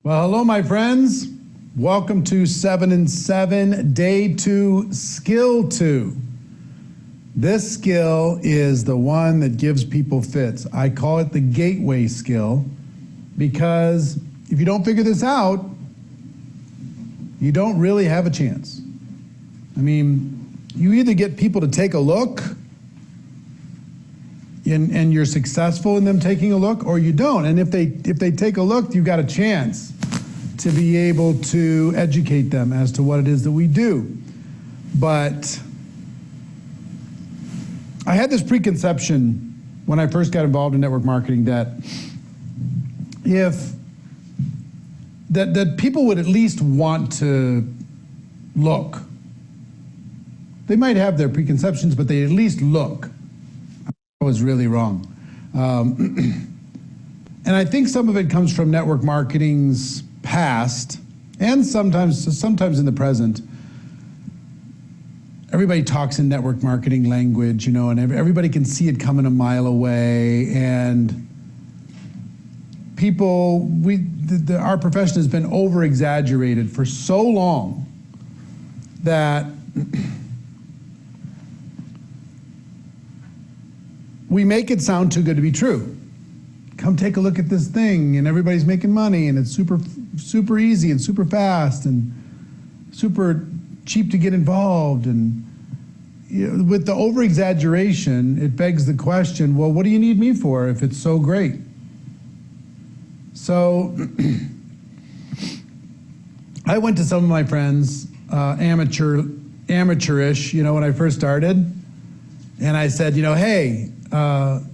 Well, hello, my friends. Welcome to 7 and 7, Day 2, Skill 2. This skill is the one that gives people fits. I call it the gateway skill because if you don't figure this out, you don't really have a chance. I mean, you either get people to take a look and you're successful in them taking a look, or you don't. And if they take a look, you've got a chance to be able to educate them as to what it is that we do. But I had this preconception when I first got involved in network marketing that that people would at least want to look. They might have their preconceptions, but they at least look. I was really wrong. And I think some of it comes from network marketing's past, and sometimes in the present. Everybody talks in network marketing language, you know, and everybody can see it coming a mile away. And people, our profession has been over-exaggerated for so long that we make it sound too good to be true. Come take a look at this thing, and everybody's making money, and it's super easy and super fast and super cheap to get involved. And you know, with the over-exaggeration, it begs the question, well, what do you need me for if it's so great? So I went to some of my friends, amateurish, you know, when I first started, and I said, you know, hey,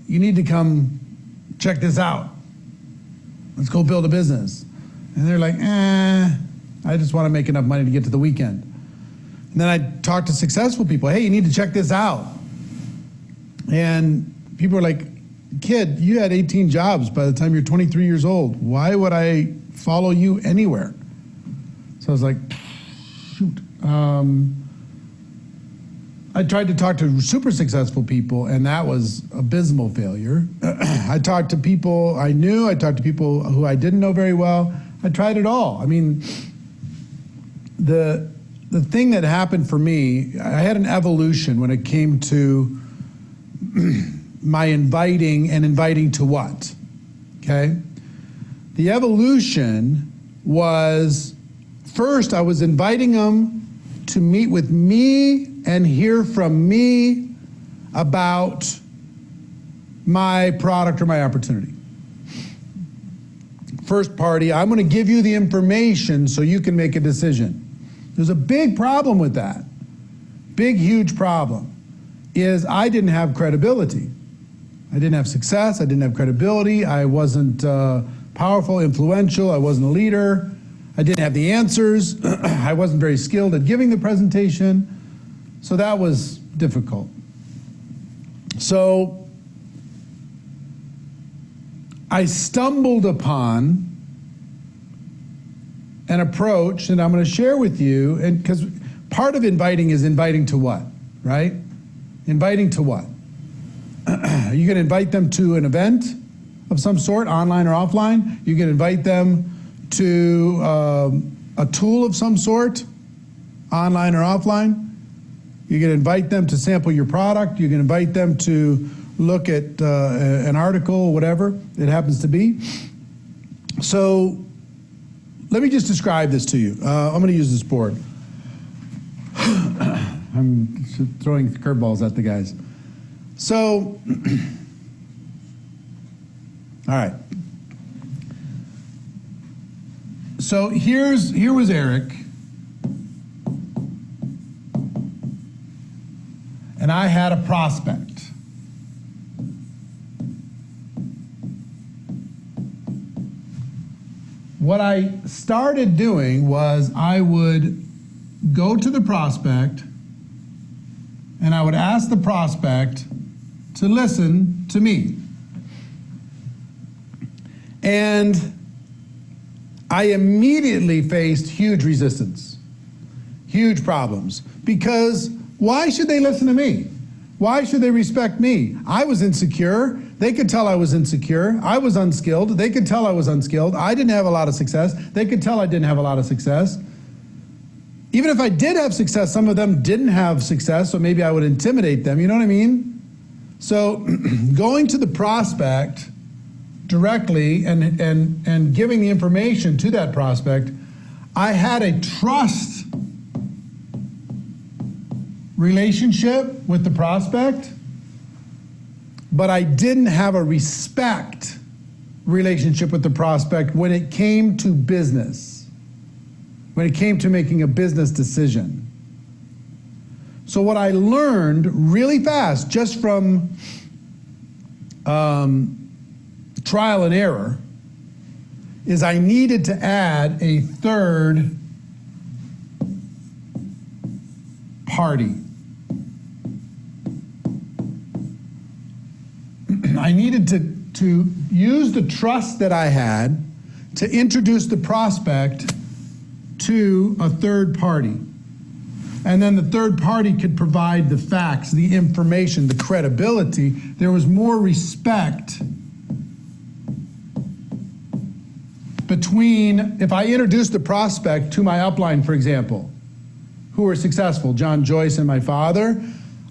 you need to come check this out. Let's go build a business. And they're like, I just want to make enough money to get to the weekend. And then I talked to successful people. Hey, you need to check this out. And people are like, kid, you had 18 jobs by the time you're 23 years old. Why would I follow you anywhere? So I was like, shoot. I tried to talk to super successful people, and that was abysmal failure. I talked to people I knew, I talked to people who I didn't know very well. I tried it all. I mean, the thing that happened for me, I had an evolution when it came to my inviting, and inviting to what, okay? The evolution was, first I was inviting them to meet with me and hear from me about my product or my opportunity. First party, I'm going to give you the information so you can make a decision. There's a big problem with that. Big, huge problem is I didn't have credibility. I didn't have success. I didn't have credibility. I wasn't powerful, influential. I wasn't a leader. I didn't have the answers. I wasn't very skilled at giving the presentation. So that was difficult. So I stumbled upon an approach that I'm going to share with you, and because part of inviting is inviting to what, right? Inviting to what? You can invite them to an event of some sort, online or offline. You can invite them to a tool of some sort, online or offline. You can invite them to sample your product. You can invite them to look at an article, whatever it happens to be. So let me just describe this to you. I'm going to use this board. I'm throwing curveballs at the guys. So, all right. So here was Eric, and I had a prospect. What I started doing was I would go to the prospect and I would ask the prospect to listen to me. And I immediately faced huge resistance, huge problems, because why should they listen to me? Why should they respect me? I was insecure. They could tell I was insecure. I was unskilled. They could tell I was unskilled. I didn't have a lot of success. They could tell I didn't have a lot of success. Even if I did have success, some of them didn't have success, so maybe I would intimidate them. You know what I mean? So going to the prospect directly and giving the information to that prospect, I had a trust relationship with the prospect, but I didn't have a respect relationship with the prospect when it came to business, when it came to making a business decision. So what I learned really fast, just from trial and error, is I needed to add a third party. I needed to use the trust that I had to introduce the prospect to a third party. And then the third party could provide the facts, the information, the credibility. There was more respect between, if I introduced the prospect to my upline, for example, who were successful, John Joyce and my father,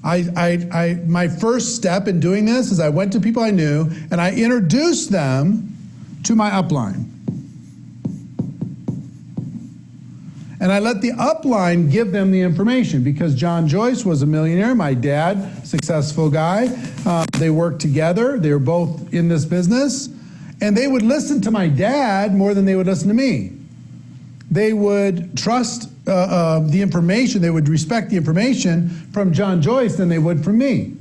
my first step in doing this is I went to people I knew and I introduced them to my upline. And I let the upline give them the information, because John Joyce was a millionaire, my dad, successful guy. They worked together, they were both in this business, and they would listen to my dad more than they would listen to me. They would trust the information, they would respect the information from John Joyce than they would from me.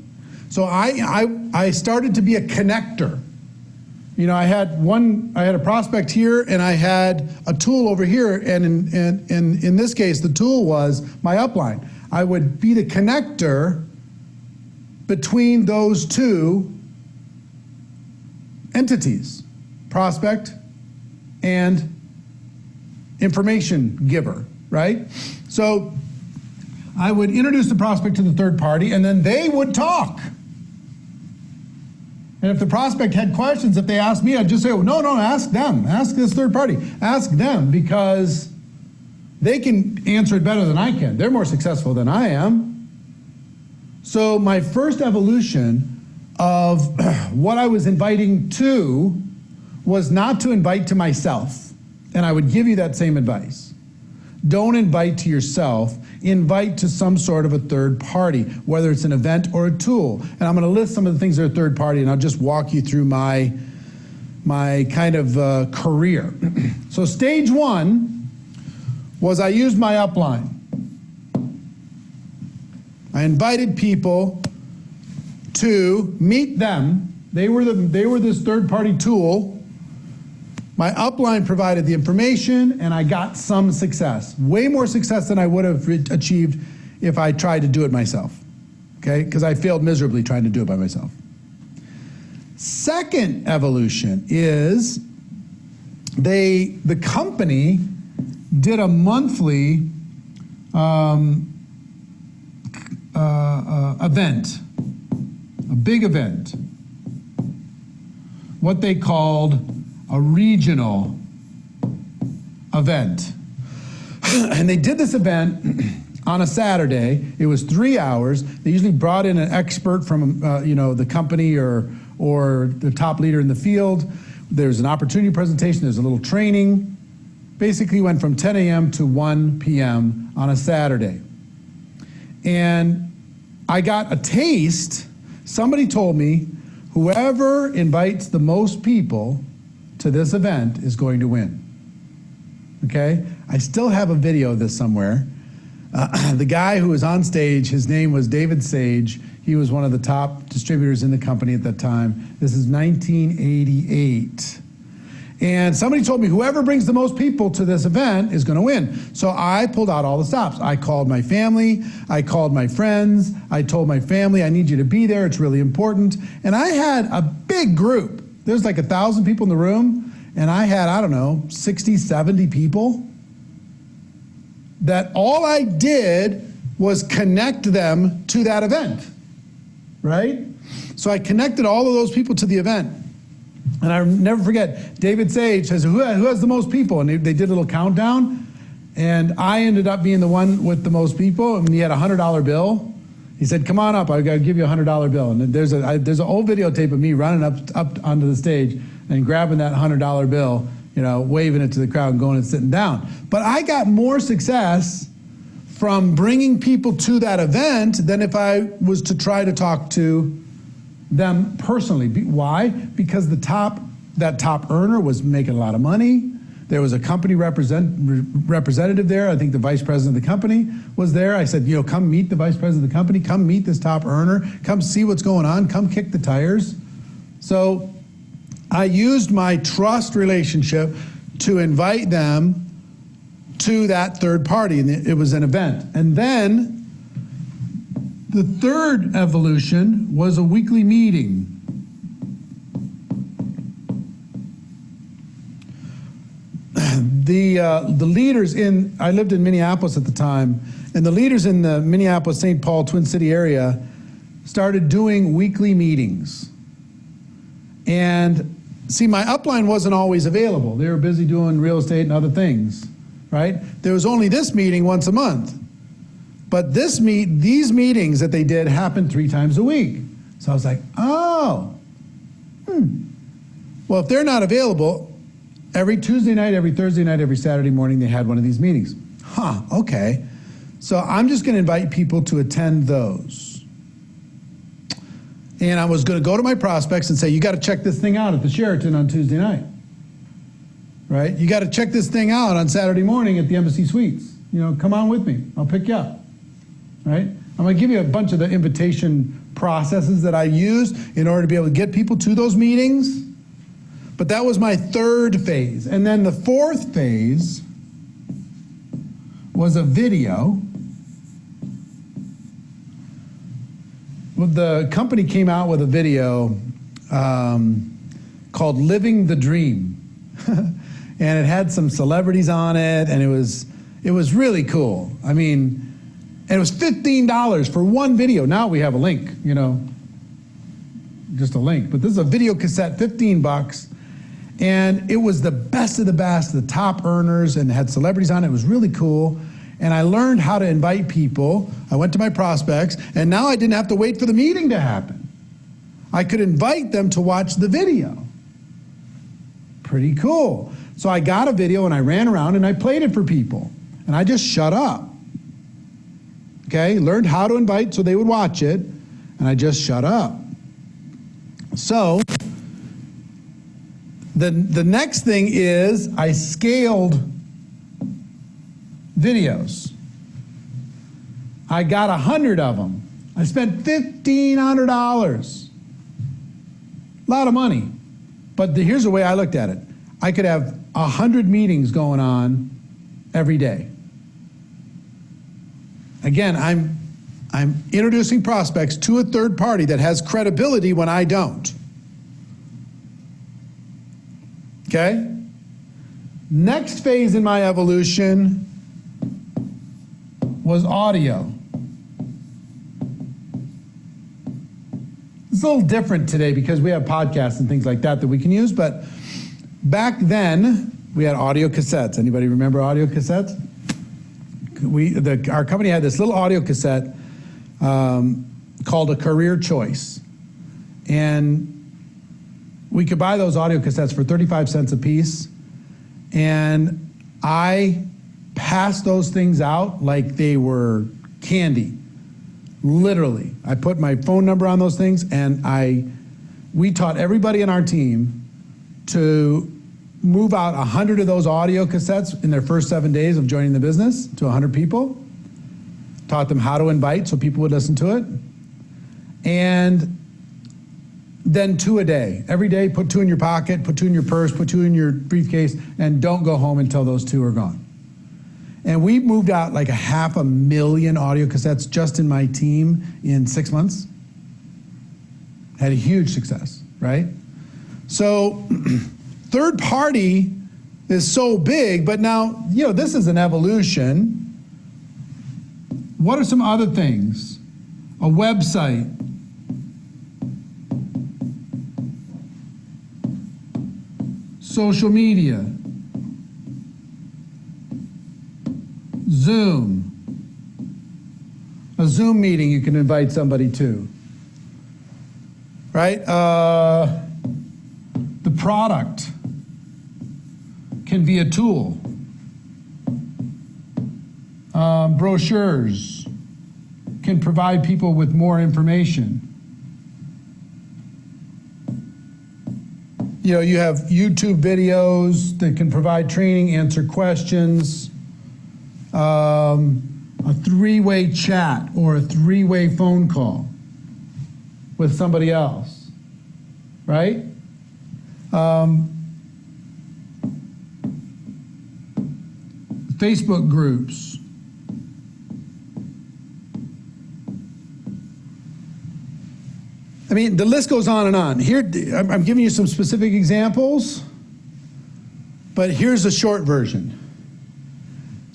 So I started to be a connector. You know, I had a prospect here and I had a tool over here, and in this case the tool was my upline. I would be the connector between those two entities, prospect and information giver, right? So I would introduce the prospect to the third party, and then they would talk. And if the prospect had questions, if they asked me, I'd just say, oh, no, ask them. Ask this third party. Ask them, because they can answer it better than I can. They're more successful than I am. So my first evolution of what I was inviting to was not to invite to myself. And I would give you that same advice. Don't invite to yourself, invite to some sort of a third party, whether it's an event or a tool. And I'm gonna list some of the things that are third party, and I'll just walk you through my kind of career. So stage one was I used my upline. I invited people to meet them. They were this third party tool. My upline provided the information, and I got some success. Way more success than I would have achieved if I tried to do it myself, okay? Because I failed miserably trying to do it by myself. Second evolution is the company did a monthly event, a big event, what they called a regional event. And they did this event on a Saturday. It was 3 hours. They usually brought in an expert from the company or the top leader in the field. There's an opportunity presentation, there's a little training. Basically went from 10 a.m. to 1 p.m. on a Saturday. And I got a taste. Somebody told me, whoever invites the most people to this event is going to win. Okay? I still have a video of this somewhere. The guy who was on stage, his name was David Sage. He was one of the top distributors in the company at that time. This is 1988. And somebody told me whoever brings the most people to this event is going to win. So I pulled out all the stops. I called my family, I called my friends, I told my family, I need you to be there, it's really important. And I had a big group. There's like 1,000 people in the room, and I had, I don't know, 60, 70 people that all I did was connect them to that event, right? So I connected all of those people to the event. And I'll never forget, David Sage says, who has the most people? And they did a little countdown. And I ended up being the one with the most people. And he had a $100 bill. He said, come on up, I've got to give you a $100 bill. And there's an old videotape of me running up onto the stage and grabbing that $100 bill, waving it to the crowd and going and sitting down. But I got more success from bringing people to that event than if I was to try to talk to them personally. Why? Because that top earner was making a lot of money. There was a company representative there. I think the vice president of the company was there. I said, come meet the vice president of the company. Come meet this top earner. Come see what's going on. Come kick the tires. So I used my trust relationship to invite them to that third party. And it was an event. And then the third evolution was a weekly meeting. The leaders I lived in Minneapolis at the time, and the leaders in the Minneapolis, St. Paul, Twin City area started doing weekly meetings. And see, my upline wasn't always available. They were busy doing real estate and other things, right? There was only this meeting once a month. But these meetings that they did happened 3 times a week. So I was like, well, if they're not available, every Tuesday night, every Thursday night, every Saturday morning, they had one of these meetings. Okay. So I'm just going to invite people to attend those. And I was going to go to my prospects and say, you got to check this thing out at the Sheraton on Tuesday night. Right? You got to check this thing out on Saturday morning at the Embassy Suites. Come on with me. I'll pick you up. Right? I'm going to give you a bunch of the invitation processes that I use in order to be able to get people to those meetings. But that was my third phase. And then the fourth phase was a video. Well, the company came out with a video called Living the Dream. And it had some celebrities on it, and it was really cool. I mean, and it was $15 for one video. Now we have a link, just a link. But this is a video cassette, $15. And it was the best of the best, the top earners, and had celebrities on it. It was really cool. And I learned how to invite people. I went to my prospects, and now I didn't have to wait for the meeting to happen. I could invite them to watch the video. Pretty cool. So I got a video, and I ran around, and I played it for people. And I just shut up. Okay? Learned how to invite so they would watch it, and I just shut up. So the next thing is I scaled videos. I got 100 of them. I spent $1,500. A lot of money. But here's the way I looked at it. I could have 100 meetings going on every day. Again, I'm introducing prospects to a third party that has credibility when I don't. Okay? Next phase in my evolution was audio. It's a little different today because we have podcasts and things like that we can use, but back then we had audio cassettes. Anybody remember audio cassettes? Our company had this little audio cassette called a Career Choice. And we could buy those audio cassettes for 35 cents a piece. And I passed those things out like they were candy. Literally. I put my phone number on those things, and we taught everybody in our team to move out 100 of those audio cassettes in their first 7 days of joining the business to 100 people. Taught them how to invite so people would listen to it. And then 2 a day. Every day, put 2 in your pocket, put 2 in your purse, put 2 in your briefcase, and don't go home until those 2 are gone. And we moved out like 500,000 audio cassettes just in my team in 6 months. Had a huge success, right? So third party is so big, but now, this is an evolution. What are some other things? A website. social media, Zoom. A Zoom meeting you can invite somebody to, right? The product can be a tool. Brochures can provide people with more information. You know, you have YouTube videos that can provide training, answer questions, a three-way chat or a three-way phone call with somebody else, right? Facebook groups. I mean, the list goes on and on. Here, I'm giving you some specific examples, but here's a short version.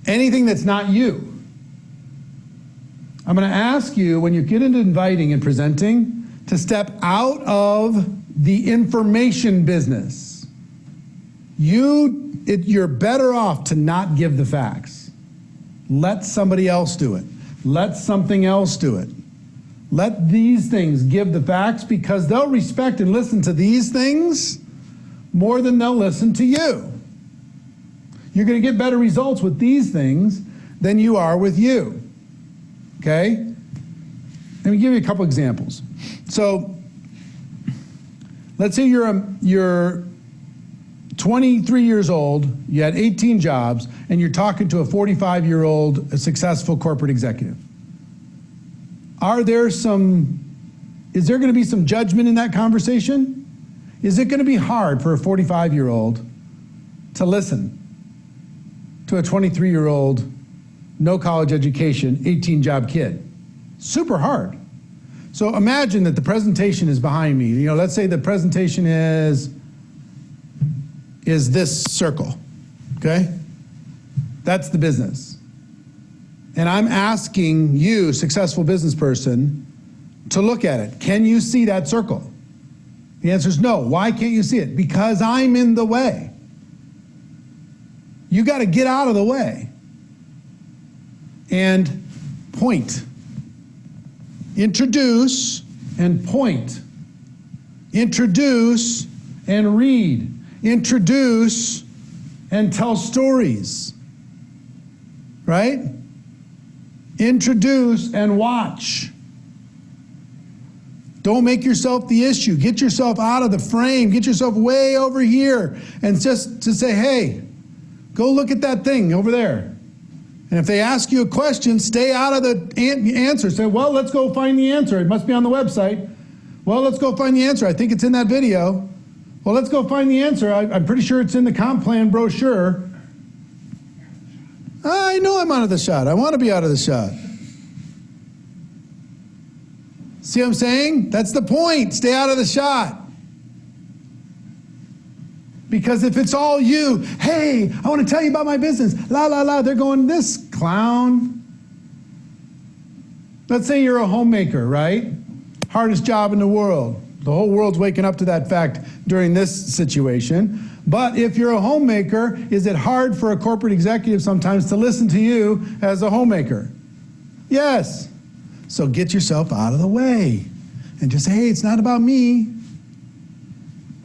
Anything that's not you. I'm going to ask you, when you get into inviting and presenting, to step out of the information business. You're better off to not give the facts. Let somebody else do it. Let something else do it. Let these things give the facts, because they'll respect and listen to these things more than they'll listen to you. You're going to get better results with these things than you are with you. Okay? Let me give you a couple examples. So, let's say you're 23 years old, you had 18 jobs, and you're talking to a 45-year-old successful corporate executive. Is there going to be some judgment in that conversation? Is it going to be hard for a 45-year-old to listen to a 23-year-old, no college education, 18-job kid? Super hard. So imagine that the presentation is behind me. You know, let's say the presentation is this circle, okay? That's the business. And I'm asking you, successful business person, to look at it. Can you see that circle? The answer is no. Why can't you see it? Because I'm in the way. You got to get out of the way and point. Introduce and point. Introduce and read. Introduce and tell stories. Right? Introduce and watch. Don't make yourself the issue. Get yourself out of the frame. Get yourself way over here and just to say, hey, go look at that thing over there. And if they ask you a question, stay out of the answer. Say, well, let's go find the answer. It must be on the website. Well, let's go find the answer. I think it's in that video. Well, let's go find the answer. I'm pretty sure it's in the comp plan brochure. I know I'm out of the shot. I want to be out of the shot. See what I'm saying? That's the point. Stay out of the shot. Because if it's all you, hey, I want to tell you about my business, la, la, la, they're going, this clown. Let's say you're a homemaker, right? Hardest job in the world. The whole world's waking up to that fact during this situation. But if you're a homemaker, is it hard for a corporate executive sometimes to listen to you as a homemaker? Yes. So get yourself out of the way and just say, hey, it's not about me.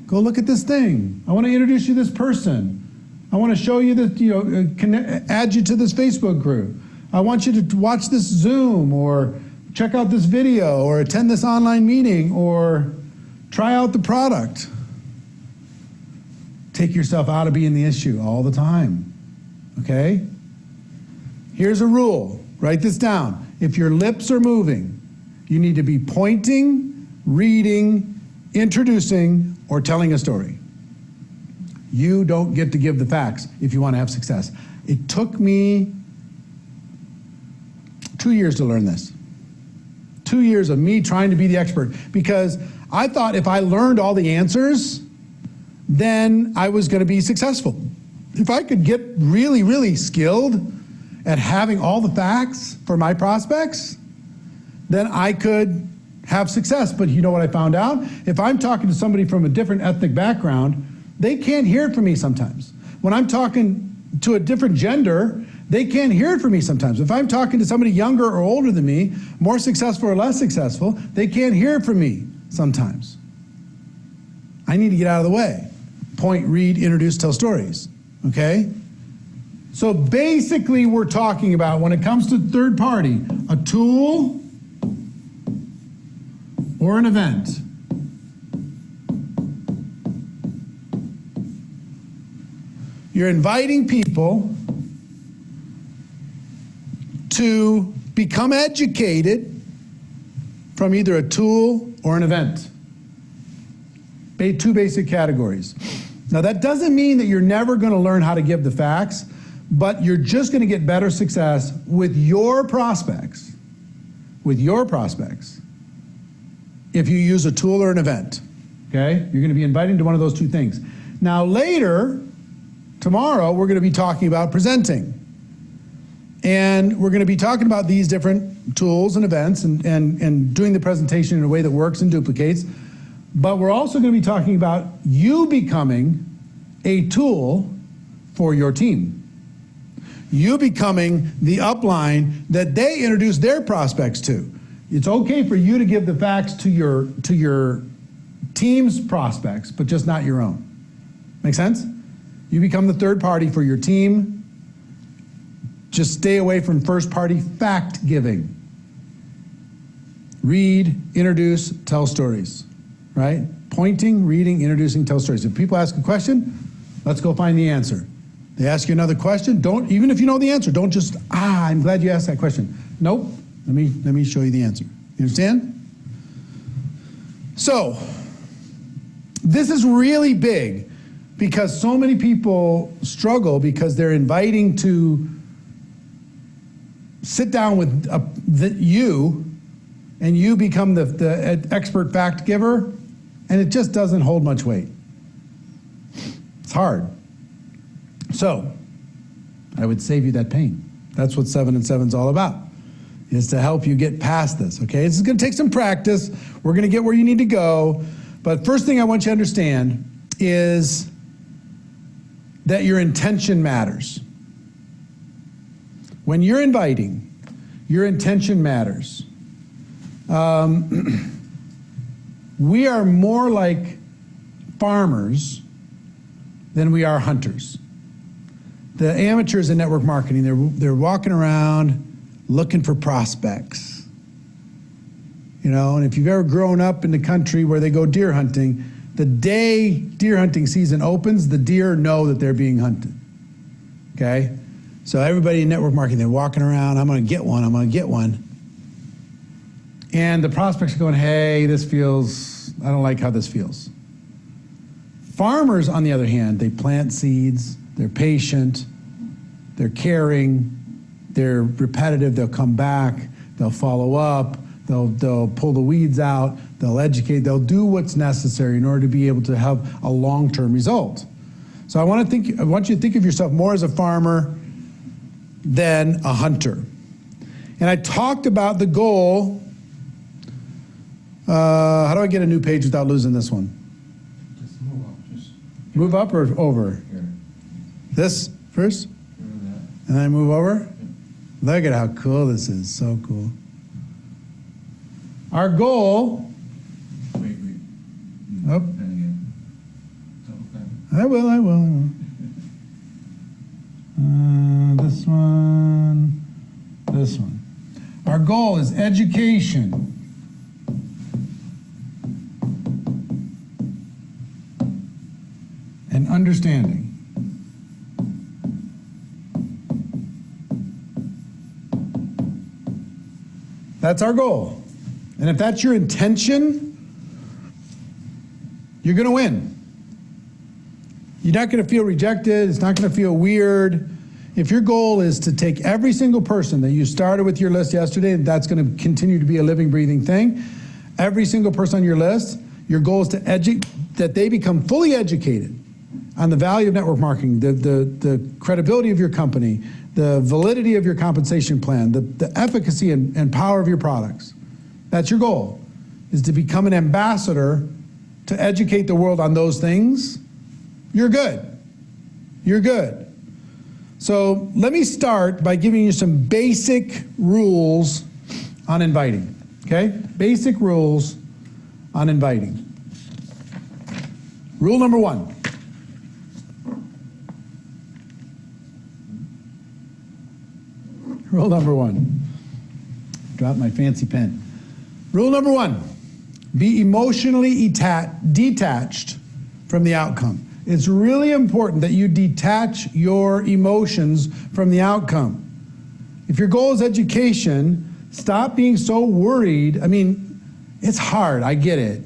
Go look at this thing. I want to introduce you to this person. I want to show you that, add you to this Facebook group. I want you to watch this Zoom or check out this video or attend this online meeting or try out the product. Take yourself out of being the issue all the time, okay? Here's a rule. Write this down. If your lips are moving, you need to be pointing, reading, introducing, or telling a story. You don't get to give the facts if you want to have success. It took me 2 years to learn this. 2 years of me trying to be the expert, because I thought if I learned all the answers, then I was going to be successful. If I could get really, really skilled at having all the facts for my prospects, then I could have success. But you know what I found out? If I'm talking to somebody from a different ethnic background, they can't hear it from me sometimes. When I'm talking to a different gender, they can't hear it from me sometimes. If I'm talking to somebody younger or older than me, more successful or less successful, they can't hear it from me sometimes. I need to get out of the way. Point, read, introduce, tell stories, okay? So basically we're talking about, when it comes to third party, a tool or an event. You're inviting people to become educated from either a tool or an event. Two basic categories. Now that doesn't mean that you're never going to learn how to give the facts, but you're just going to get better success with your prospects. With your prospects. If you use a tool or an event. Okay? You're going to be inviting to one of those two things. Now later, tomorrow, we're going to be talking about presenting. And we're going to be talking about these different tools and events and doing the presentation in a way that works and duplicates. But we're also going to be talking about you becoming a tool for your team. You becoming the upline that they introduce their prospects to. It's okay for you to give the facts to your team's prospects, but just not your own. Make sense? You become the third party for your team. Just stay away from first party fact giving. Read, introduce, tell stories. Right? Pointing, reading, introducing, tell stories. If people ask a question, let's go find the answer. They ask you another question, don't, even if you know the answer, don't just, I'm glad you asked that question. Nope, let me show you the answer. You understand? So, this is really big because so many people struggle because they're inviting to sit down with you, and you become the expert fact giver, and it just doesn't hold much weight. It's hard. So, I would save you that pain. That's what 7 and 7 is all about, is to help you get past this, okay? This is going to take some practice. We're going to get where you need to go. But first thing I want you to understand is that your intention matters. When you're inviting, your intention matters. We are more like farmers than we are hunters. The amateurs in network marketing, they're walking around looking for prospects. You know, and if you've ever grown up in the country where they go deer hunting, the day deer hunting season opens, the deer know that they're being hunted. Okay? So everybody in network marketing, they're walking around, I'm going to get one, I'm going to get one. And the prospects are going, hey, this feels, I don't like how this feels. Farmers, on the other hand, they plant seeds, they're patient, they're caring, they're repetitive, they'll come back, they'll follow up, they'll pull the weeds out, they'll educate, they'll do what's necessary in order to be able to have a long-term result. So I want you to think of yourself more as a farmer than a hunter. And I talked about the goal. How do I get a new page without losing this one? Just move up. Move up or over? Here. This first? And then move over? Look at how cool this is. So cool. Our goal. Wait. Oh. And again. Okay. I will. This one. Our goal is education. And understanding. That's our goal. And if that's your intention, you're going to win. You're not going to feel rejected. It's not going to feel weird. If your goal is to take every single person that you started with your list yesterday, that's going to continue to be a living, breathing thing. Every single person on your list, your goal is that they become fully educated on the value of network marketing, the credibility of your company, the validity of your compensation plan, the efficacy and power of your products. That's your goal, is to become an ambassador to educate the world on those things you're good. You're good. So let me start by giving you some basic rules on inviting, okay? Basic rules on inviting. Rule number one. Rule number one. Drop my fancy pen. Rule number one. Be emotionally detached from the outcome. It's really important that you detach your emotions from the outcome. If your goal is education, stop being so worried. I mean, it's hard, I get it.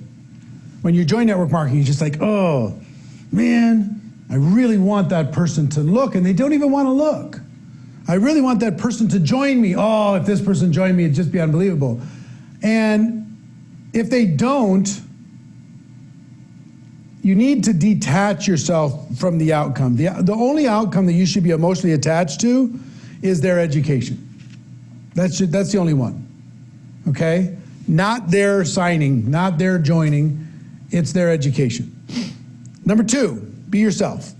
When you join network marketing, you're just like, oh, man, I really want that person to look, and they don't even want to look. I really want that person to join me. Oh, if this person joined me, it'd just be unbelievable. And if they don't, you need to detach yourself from the outcome. The only outcome that you should be emotionally attached to is their education. That's the only one, okay? Not their signing, not their joining, it's their education. Number two, be yourself.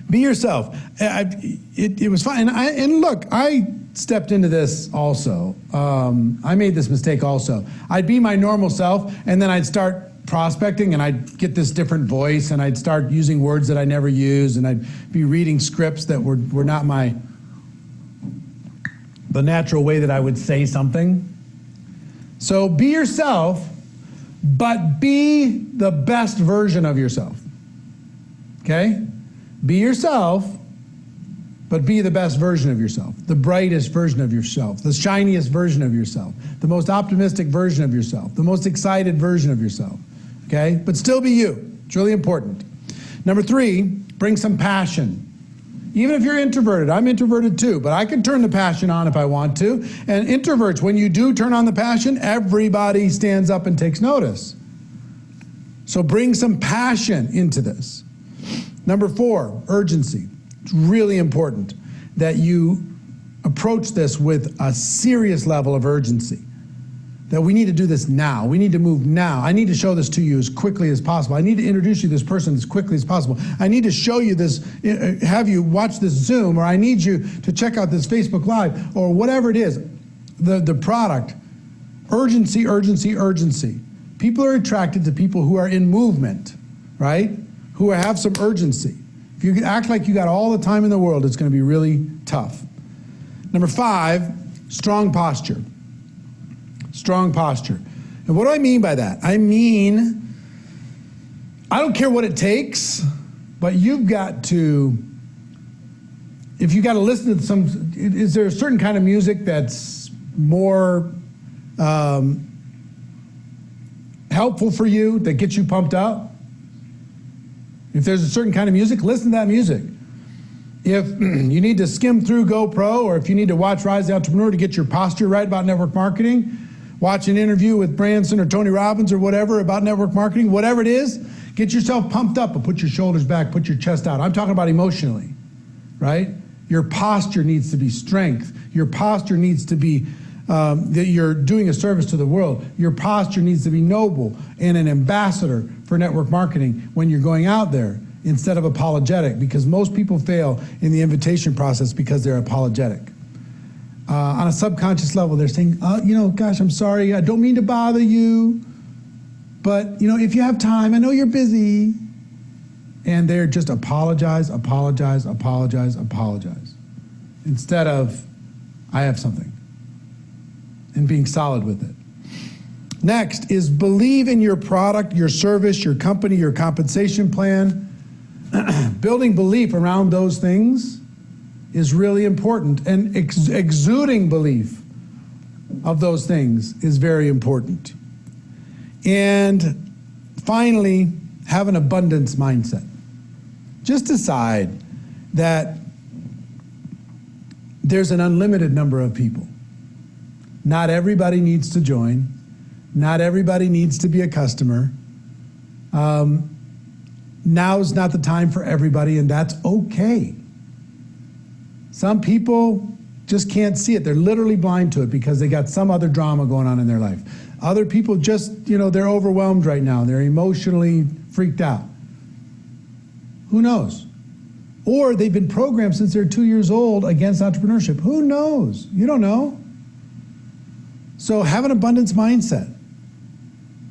Be yourself. It was fine. And look, I stepped into this also. I made this mistake also. I'd be my normal self, and then I'd start prospecting, and I'd get this different voice, and I'd start using words that I never use, and I'd be reading scripts that were not the natural way that I would say something. So be yourself, but be the best version of yourself. Okay? Be yourself, but be the best version of yourself, the brightest version of yourself, the shiniest version of yourself, the most optimistic version of yourself, the most excited version of yourself, okay? But still be you. It's really important. Number three, bring some passion. Even if you're introverted, I'm introverted too, but I can turn the passion on if I want to. And introverts, when you do turn on the passion, everybody stands up and takes notice. So bring some passion into this. Number four, urgency. It's really important that you approach this with a serious level of urgency. That we need to do this now. We need to move now. I need to show this to you as quickly as possible. I need to introduce you to this person as quickly as possible. I need to show you this, have you watch this Zoom, or I need you to check out this Facebook Live, or whatever it is, the product. Urgency, urgency, urgency. People are attracted to people who are in movement, right? Who have some urgency. If you act like you got all the time in the world, it's going to be really tough. Number five, strong posture. Strong posture. And what do I mean by that? I mean, I don't care what it takes, but you've got to, if you got to listen to some, is there a certain kind of music that's more helpful for you, that gets you pumped up? If there's a certain kind of music, listen to that music. If you need to skim through GoPro, or if you need to watch Rise the Entrepreneur to get your posture right about network marketing, watch an interview with Branson or Tony Robbins or whatever about network marketing, whatever it is, get yourself pumped up and put your shoulders back, put your chest out. I'm talking about emotionally, right? Your posture needs to be strength. Your posture needs to be that you're doing a service to the world. Your posture needs to be noble and an ambassador for network marketing when you're going out there, instead of apologetic, because most people fail in the invitation process because they're apologetic. On a subconscious level, they're saying, gosh, I'm sorry, I don't mean to bother you, but if you have time, I know you're busy. And they're just apologize, apologize, apologize, apologize, instead of, I have something, and being solid with it. Next is believe in your product, your service, your company, your compensation plan. Building belief around those things is really important, and exuding belief of those things is very important. And finally, have an abundance mindset. Just decide that there's an unlimited number of people. Not everybody needs to join. Not everybody needs to be a customer. Now's not the time for everybody, and that's okay. Some people just can't see it. They're literally blind to it because they got some other drama going on in their life. Other people just, they're overwhelmed right now. They're emotionally freaked out. Who knows? Or they've been programmed since they're 2 years old against entrepreneurship. Who knows? You don't know. So have an abundance mindset.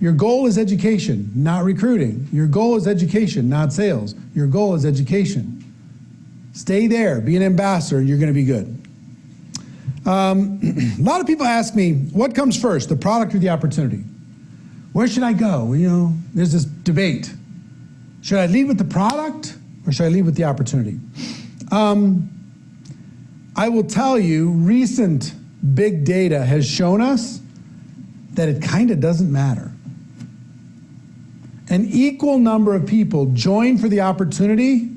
Your goal is education, not recruiting. Your goal is education, not sales. Your goal is education. Stay there, be an ambassador, you're going to be good. A lot of people ask me, what comes first, the product or the opportunity? Where should I go? You know, there's this debate. Should I lead with the product or should I lead with the opportunity? I will tell you, recent big data has shown us that it kind of doesn't matter. An equal number of people join for the opportunity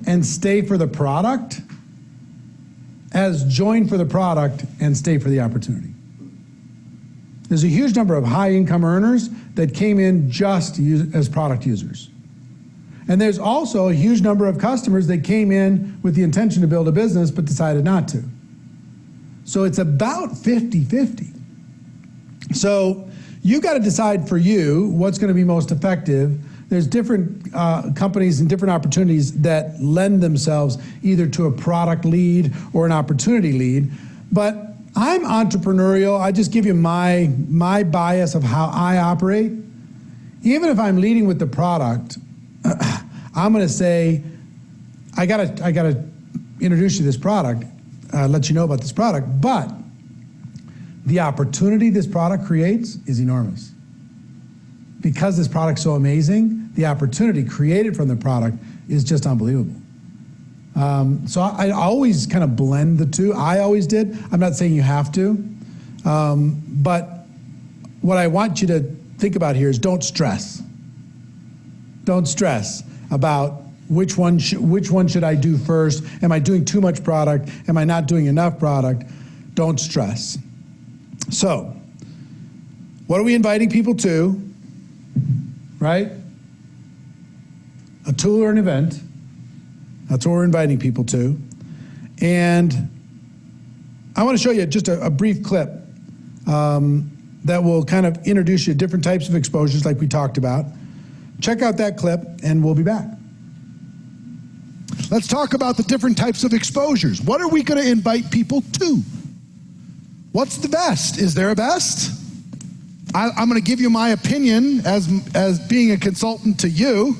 and stay for the product as join for the product and stay for the opportunity. There's a huge number of high income earners that came in just as product users. And there's also a huge number of customers that came in with the intention to build a business but decided not to. So it's about 50-50. So you got to decide for you what's going to be most effective. There's different companies and different opportunities that lend themselves either to a product lead or an opportunity lead. But I'm entrepreneurial. I just give you my bias of how I operate. Even if I'm leading with the product, I'm going to say, I gotta introduce you to this product, let you know about this product, but the opportunity this product creates is enormous. Because this product's so amazing, the opportunity created from the product is just unbelievable. So I always kind of blend the two. I always did. I'm not saying you have to. But what I want you to think about here is don't stress. Don't stress about which one should I do first? Am I doing too much product? Am I not doing enough product? Don't stress. So, what are we inviting people to? Right? A tool or an event. That's what we're inviting people to. And I want to show you just a brief clip that will kind of introduce you to different types of exposures like we talked about. Check out that clip and we'll be back. Let's talk about the different types of exposures. What are we going to invite people to? What's the best? Is there a best? I'm going to give you my opinion as being a consultant to you.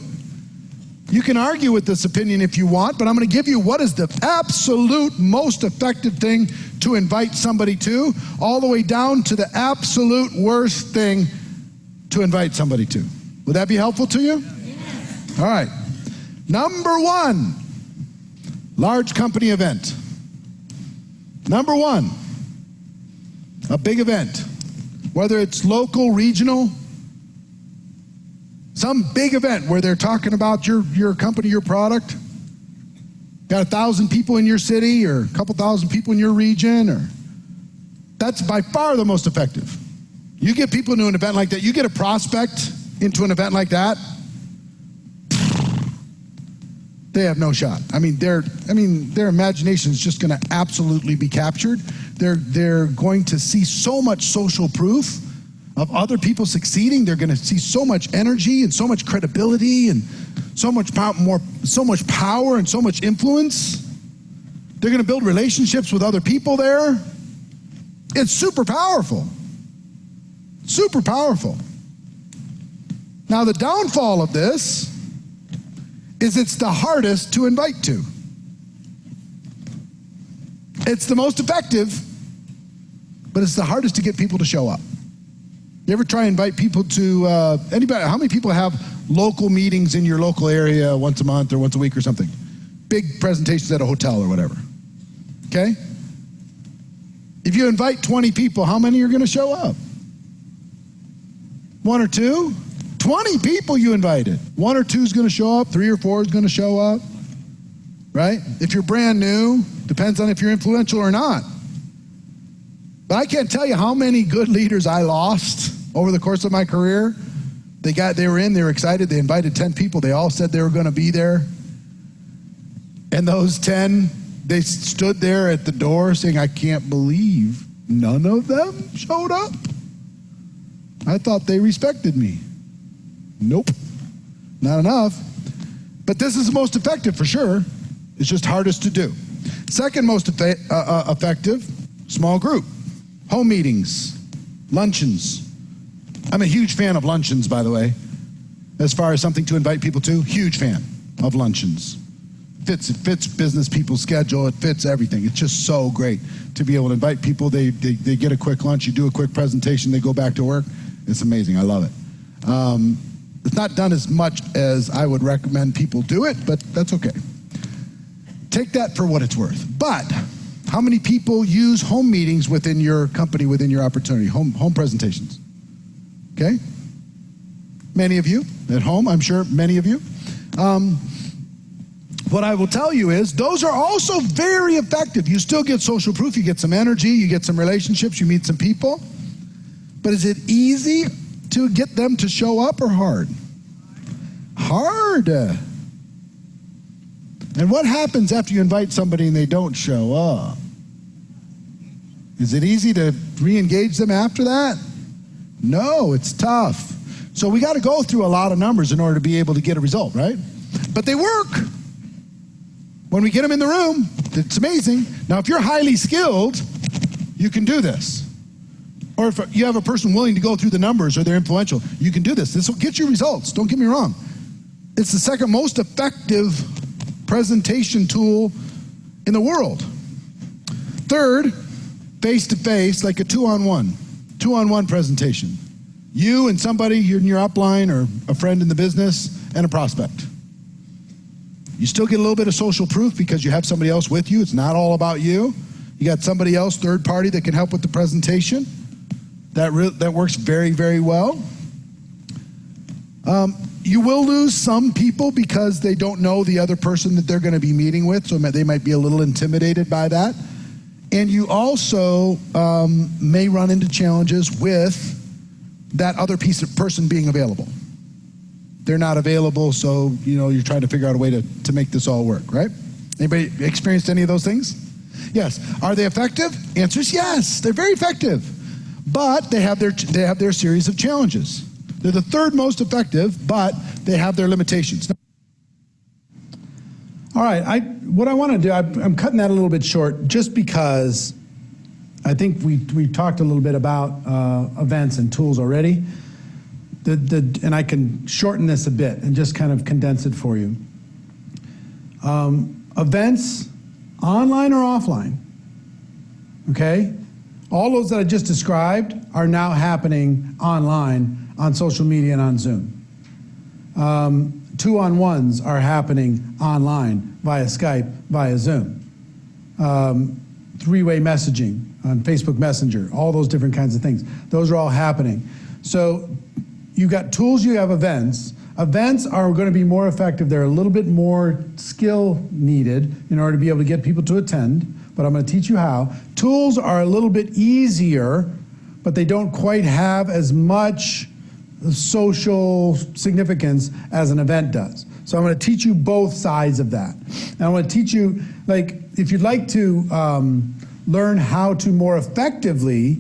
You can argue with this opinion if you want, but I'm going to give you what is the absolute most effective thing to invite somebody to, all the way down to the absolute worst thing to invite somebody to. Would that be helpful to you? Yes. All right. Number one, large company event. Number one, a big event. Whether it's local, regional, some big event where they're talking about your company, your product. Got 1,000 people in your city or a couple thousand people in your region, or that's by far the most effective. You get people into an event like that, you get a prospect into an event like that, they have no shot. I mean, their imagination is just going to absolutely be captured. They're going to see so much social proof of other people succeeding. They're going to see so much energy and so much credibility and so much power and so much influence. They're going to build relationships with other people there. It's super powerful. Super powerful. Now, the downfall of this is it's the hardest to invite to. It's the most effective, but it's the hardest to get people to show up. You ever try and invite people to, anybody, how many people have local meetings in your local area once a month or once a week or something? Big presentations at a hotel or whatever, okay? If you invite 20 people, how many are gonna show up? 1 or 2? 20 people you invited. 1 or 2 is gonna show up, 3 or 4 is gonna show up, right? If you're brand new, depends on if you're influential or not. But I can't tell you how many good leaders I lost over the course of my career. They were excited, they invited 10 people, they all said they were gonna be there. And those 10, they stood there at the door saying, I can't believe none of them showed up. I thought they respected me. Nope, not enough. But this is the most effective for sure. It's just hardest to do. Second most effective, small group. Home meetings, luncheons. I'm a huge fan of luncheons, by the way. As far as something to invite people to, huge fan of luncheons. It fits business people's schedule, it fits everything. It's just so great to be able to invite people. They get a quick lunch, you do a quick presentation, they go back to work. It's amazing, I love it. It's not done as much as I would recommend people do it, but that's okay. Take that for what it's worth. But how many people use home meetings within your company, within your opportunity, home presentations? Okay? Many of you at home, I'm sure many of you. What I will tell you is those are also very effective. You still get social proof, you get some energy, you get some relationships, you meet some people. But is it easy to get them to show up or hard? Hard. And what happens after you invite somebody and they don't show up? Is it easy to re-engage them after that? No, it's tough. So we got to go through a lot of numbers in order to be able to get a result, right? But they work. When we get them in the room, it's amazing. Now, if you're highly skilled, you can do this. Or if you have a person willing to go through the numbers or they're influential, you can do this. This will get you results. Don't get me wrong. It's the second most effective presentation tool in the world. Third, face-to-face, like a two-on-one presentation. You and somebody in your upline or a friend in the business and a prospect. You still get a little bit of social proof because you have somebody else with you. It's not all about you. You got somebody else, third party, that can help with the presentation. That works very, very well. You will lose some people because they don't know the other person that they're going to be meeting with, so they might be a little intimidated by that. And you also may run into challenges with that other person being available. They're not available, so you're trying to figure out a way to make this all work, right? Anybody experienced any of those things? Yes. Are they effective? Answer is yes. They're very effective. But they have their series of challenges. They're the third most effective, but they have their limitations. All right, what I want to do, I'm cutting that a little bit short just because I think we talked a little bit about events and tools already. And I can shorten this a bit and just kind of condense it for you. Events, online or offline, okay? All those that I just described are now happening online on social media and on Zoom. Two-on-ones are happening online via Skype, via Zoom. Three-way messaging on Facebook Messenger, all those different kinds of things. Those are all happening. So you've got tools, you have events. Events are going to be more effective. They're a little bit more skill needed in order to be able to get people to attend, but I'm going to teach you how. Tools are a little bit easier, but they don't quite have as much social significance as an event does. So I'm going to teach you both sides of that. And I'm going to teach you, like, if you'd like to learn how to more effectively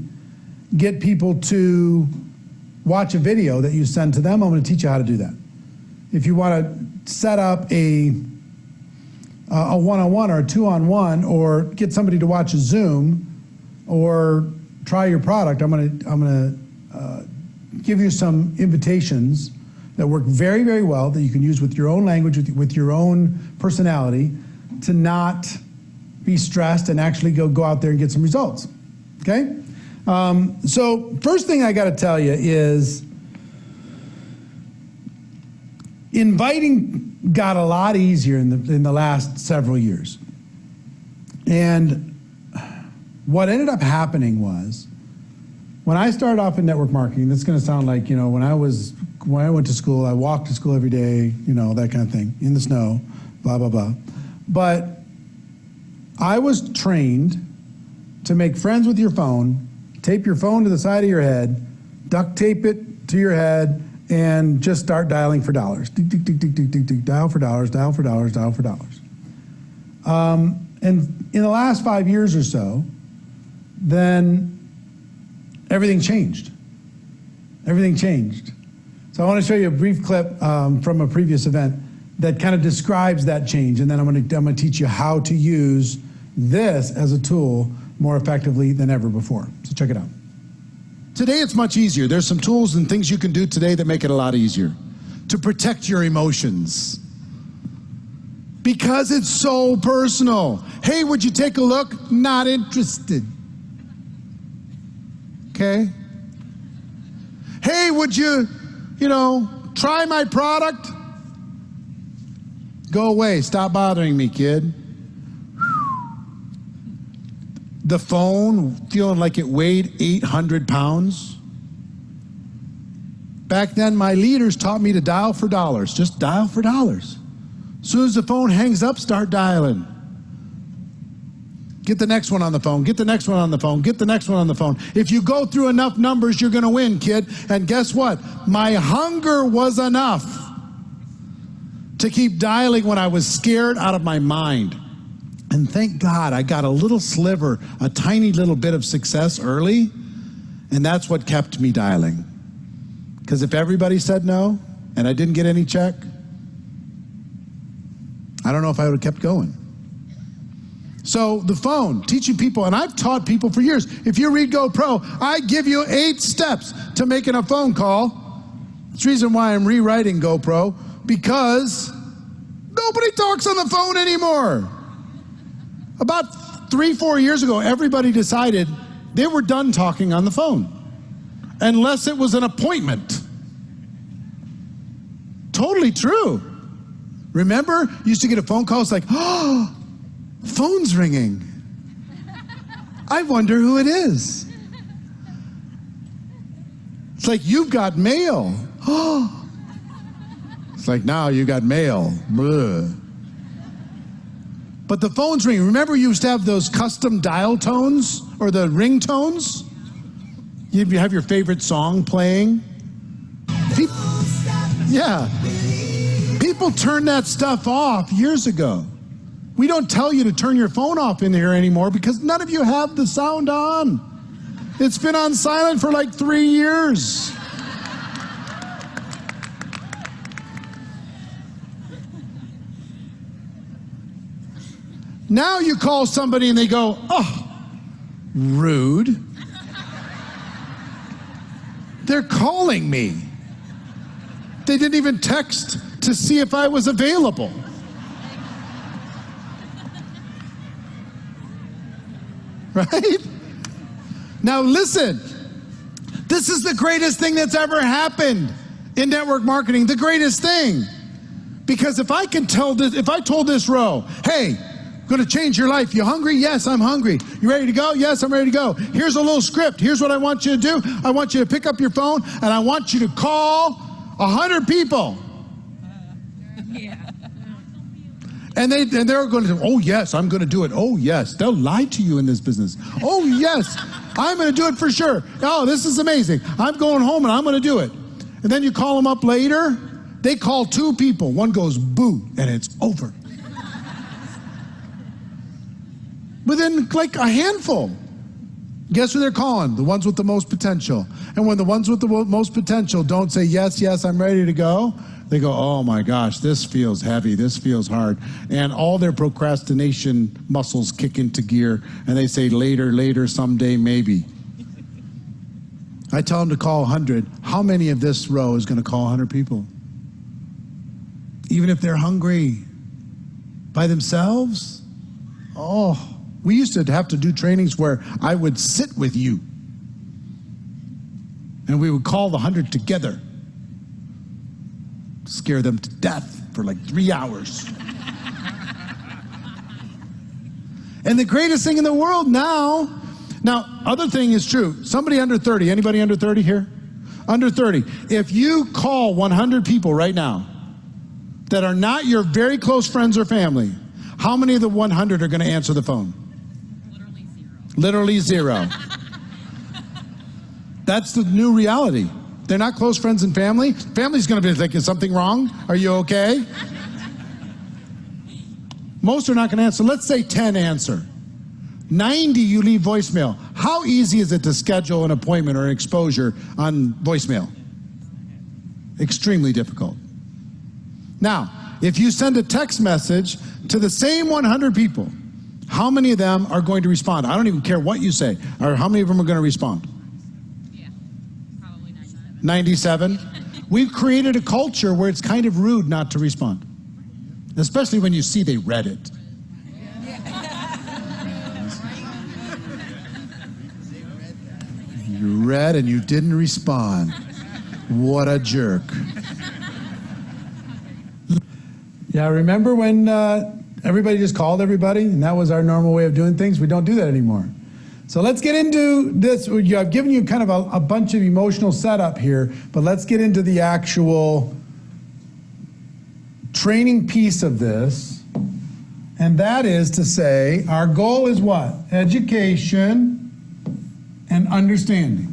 get people to watch a video that you send to them, I'm going to teach you how to do that. If you want to set up a one-on-one or a two-on-one, or get somebody to watch a Zoom, or try your product, I'm going to give you some invitations that work very, very well that you can use with your own language, with your own personality, to not be stressed and actually go out there and get some results. Okay? So first thing I got to tell you is inviting got a lot easier in the last several years. And what ended up happening was, when I started off in network marketing, that's going to sound like, when I went to school, I walked to school every day, that kind of thing, in the snow, blah, blah, blah. But I was trained to make friends with your phone, tape your phone to the side of your head, duct tape it to your head, and just start dialing for dollars. Tick, tick, tick, tick, tick, tick, tick, dial for dollars, dial for dollars, dial for dollars. And in the last 5 years or so, then everything changed. Everything changed. So I want to show you a brief clip from a previous event that kind of describes that change. And then I'm going to teach you how to use this as a tool more effectively than ever before. So check it out. Today it's much easier. There's some tools and things you can do today that make it a lot easier to protect your emotions. Because it's so personal. Hey, would you take a look? Not interested. Okay? Hey, would you try my product? Go away. Stop bothering me, kid. The phone feeling like it weighed 800 pounds. Back then, my leaders taught me to dial for dollars. Just dial for dollars. As soon as the phone hangs up, start dialing. Get the next one on the phone. Get the next one on the phone. Get the next one on the phone. If you go through enough numbers, you're going to win, kid. And guess what? My hunger was enough to keep dialing when I was scared out of my mind. And thank God I got a little sliver, a tiny little bit of success early, and that's what kept me dialing. Because if everybody said no, and I didn't get any check, I don't know if I would have kept going. So the phone, teaching people, and I've taught people for years. If you read GoPro, I give you 8 steps to making a phone call. That's the reason why I'm rewriting GoPro, because nobody talks on the phone anymore. About 3-4 years ago, everybody decided they were done talking on the phone, unless it was an appointment. Totally true. Remember, you used to get a phone call, it's like, oh, phone's ringing. I wonder who it is. It's like, you've got mail. Oh. It's like, now you got mail. Blah. But the phone's ringing. Remember, you used to have those custom dial tones or the ringtones? You have your favorite song playing. Yeah. People turned that stuff off years ago. We don't tell you to turn your phone off in here anymore because none of you have the sound on. It's been on silent for like 3 years. Now you call somebody and they go, oh, rude. They're calling me. They didn't even text to see if I was available. Right? Now listen, this is the greatest thing that's ever happened in network marketing, the greatest thing. Because if I told this row, hey, going to change your life. You hungry? Yes, I'm hungry. You ready to go? Yes, I'm ready to go. Here's a little script. Here's what I want you to do. I want you to pick up your phone and I want you to call 100 people. Yeah. And they're going to say, oh yes, I'm going to do it. Oh yes, they'll lie to you in this business. Oh yes, I'm going to do it for sure. Oh, this is amazing. I'm going home and I'm going to do it. And then you call them up later. They call 2 people. One goes boo, and it's over. Within like a handful. Guess who they're calling? The ones with the most potential. And when the ones with the most potential don't say, yes, yes, I'm ready to go, they go, oh my gosh, this feels heavy, this feels hard. And all their procrastination muscles kick into gear, and they say, later, later, someday, maybe. I tell them to call 100. How many of this row is going to call 100 people? Even if they're hungry by themselves? Oh. We used to have to do trainings where I would sit with you and we would call the 100 together, scare them to death for like 3 hours. And the greatest thing in the world now, other thing is true. Somebody under 30, anybody under 30 here? Under 30. If you call 100 people right now that are not your very close friends or family, how many of the 100 are going to answer the phone? Literally zero. That's the new reality. They're not close friends and family. Family's going to be like, is something wrong? Are you okay? Most are not going to answer. Let's say 10 answer. 90 you leave voicemail. How easy is it to schedule an appointment or an exposure on voicemail? Extremely difficult. Now, if you send a text message to the same 100 people, how many of them are going to respond? I don't even care what you say, or how many of them are going to respond? Yeah, probably 97. 97? We've created a culture where it's kind of rude not to respond, especially when you see they read it. You read and you didn't respond. What a jerk. Yeah, remember when everybody just called everybody and that was our normal way of doing things? We don't do that anymore. So let's get into this. I've given you kind of a bunch of emotional setup here, but let's get into the actual training piece of this. And that is to say, our goal is what? Education and understanding.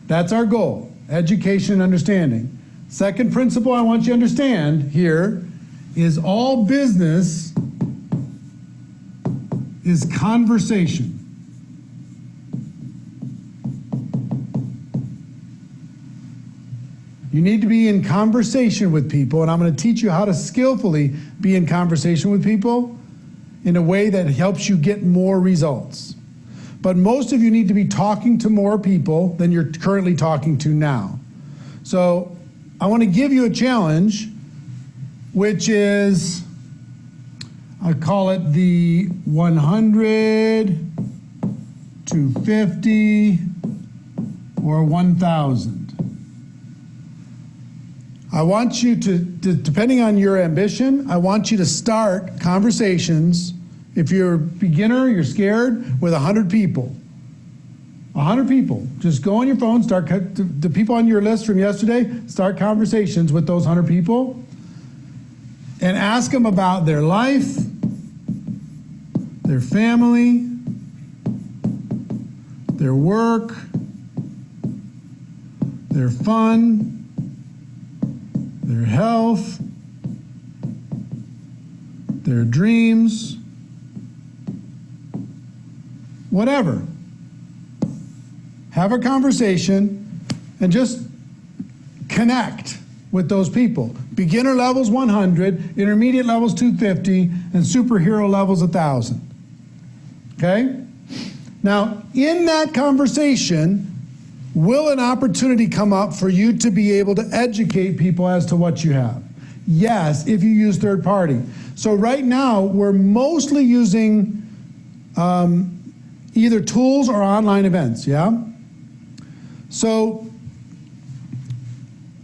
That's our goal, education and understanding. Second principle I want you to understand here is all business is conversation. You need to be in conversation with people, and I'm going to teach you how to skillfully be in conversation with people in a way that helps you get more results. But most of you need to be talking to more people than you're currently talking to now. So I want to give you a challenge, which is, I call it the 100, 250, or 1,000. I want you to, depending on your ambition, I want you to start conversations. If you're a beginner, you're scared, with 100 people. 100 people. Just go on your phone, start the people on your list from yesterday, start conversations with those 100 people, and ask them about their life, their family, their work, their fun, their health, their dreams, whatever. Have a conversation and just connect with those people. Beginner levels 100, intermediate levels 250, and superhero levels 1,000. Okay? Now, in that conversation, will an opportunity come up for you to be able to educate people as to what you have? Yes, if you use third party. So right now, we're mostly using either tools or online events, yeah? So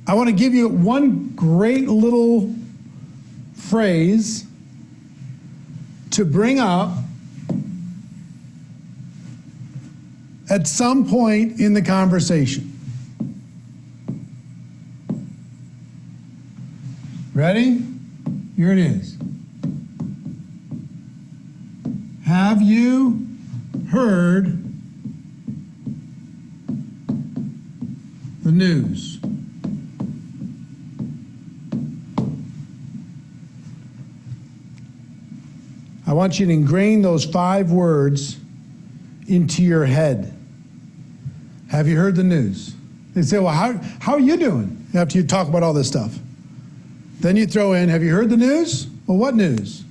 I want to give you one great little phrase to bring up at some point in the conversation. Ready? Here it is. Have you heard the news? I want you to ingrain those 5 words into your head. Have you heard the news? They say, well, how are you doing after you talk about all this stuff? Then you throw in, have you heard the news? Well, what news?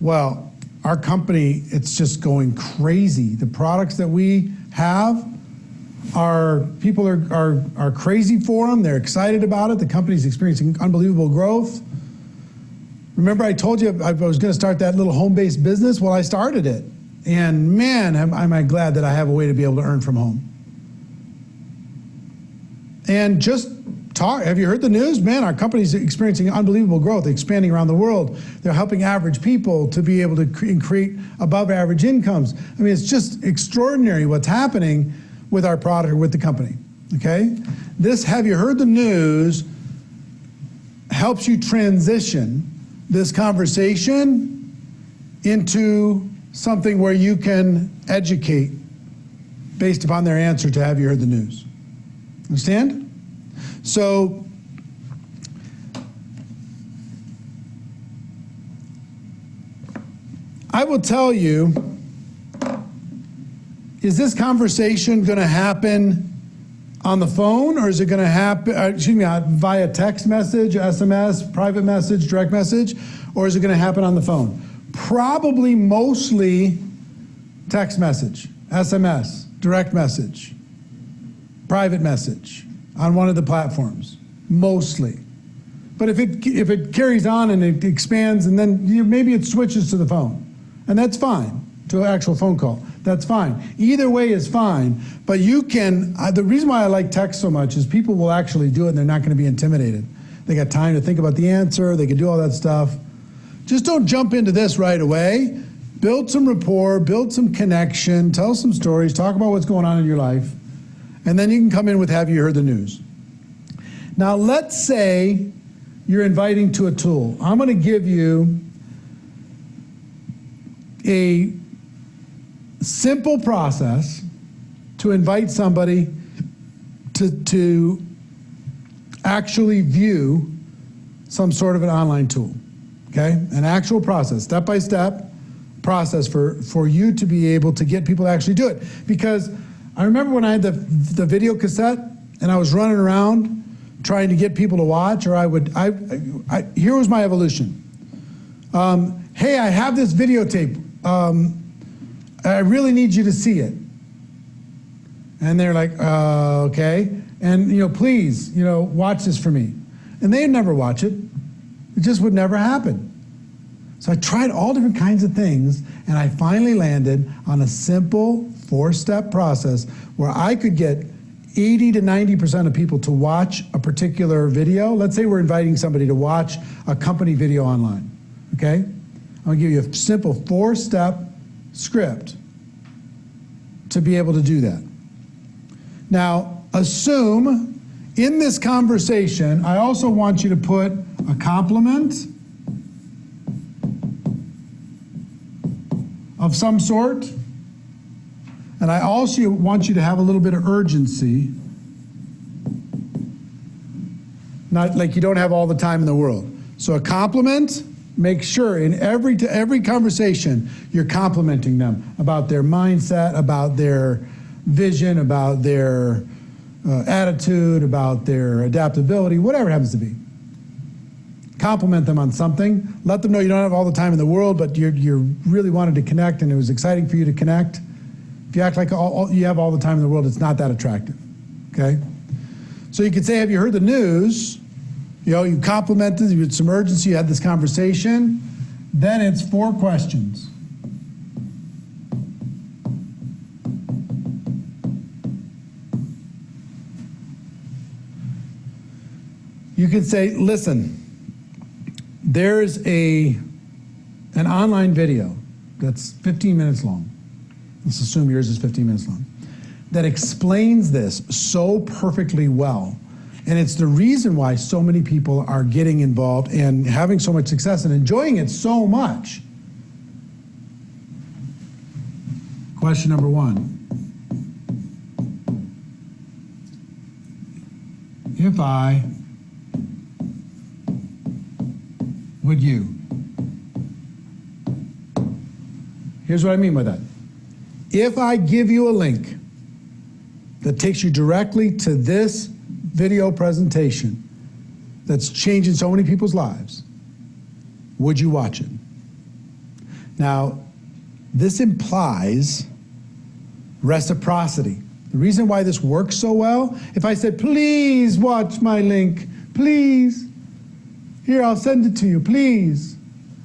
Well, our company, it's just going crazy. The products that we have, people are crazy for them. They're excited about it. The company's experiencing unbelievable growth. Remember I told you I was going to start that little home-based business? Well, I started it. And man, am I glad that I have a way to be able to earn from home. And just talk. Have you heard the news? Man, our company's experiencing unbelievable growth, expanding around the world. They're helping average people to be able to create above average incomes. I mean, it's just extraordinary what's happening with our product or with the company, okay? This have you heard the news helps you transition this conversation into something where you can educate based upon their answer to have you heard the news. Understand? So I will tell you, is this conversation going to happen on the phone, or is it going to happen, via text message, SMS, private message, direct message, or is it going to happen on the phone? Probably mostly text message, SMS, direct message, private message on one of the platforms, mostly. But if it carries on and it expands, and then maybe it switches to the phone, and that's fine, to an actual phone call. That's fine. Either way is fine, but you can, the reason why I like text so much is people will actually do it and they're not going to be intimidated. They got time to think about the answer, they can do all that stuff. Just don't jump into this right away. Build some rapport, build some connection, tell some stories, talk about what's going on in your life, and then you can come in with have you heard the news. Now let's say you're inviting to a tool. I'm going to give you a simple process to invite somebody to actually view some sort of an online tool, okay? An actual process, step-by-step process for you to be able to get people to actually do it. Because I remember when I had the video cassette and I was running around trying to get people to watch, or here was my evolution. Hey, I have this videotape. I really need you to see it. And they're like, okay. And, please, watch this for me. And they'd never watch it. It just would never happen. So I tried all different kinds of things, and I finally landed on a simple 4-step process where I could get 80 to 90% of people to watch a particular video. Let's say we're inviting somebody to watch a company video online, okay? I'm gonna give you a simple 4-step script to be able to do that. Now, assume in this conversation, I also want you to put a compliment of some sort, and I also want you to have a little bit of urgency, not like you don't have all the time in the world. So a compliment, make sure in every conversation you're complimenting them about their mindset, about their vision, about their attitude, about their adaptability, whatever it happens to be. Compliment them on something. Let them know you don't have all the time in the world, but you really wanted to connect and it was exciting for you to connect. If you act like you have all the time in the world, it's not that attractive, okay? So you could say, have you heard the news? You complimented, you had some urgency, you had this conversation. Then it's 4 questions. You could say, listen, there's an online video that's 15 minutes long. Let's assume yours is 15 minutes long, that explains this so perfectly well. And it's the reason why so many people are getting involved and having so much success and enjoying it so much. Question number 1. If I, would you? Here's what I mean by that. If I give you a link that takes you directly to this video presentation that's changing so many people's lives, would you watch it? Now, this implies reciprocity. The reason why this works so well, if I said, please watch my link, please, here, I'll send it to you, please.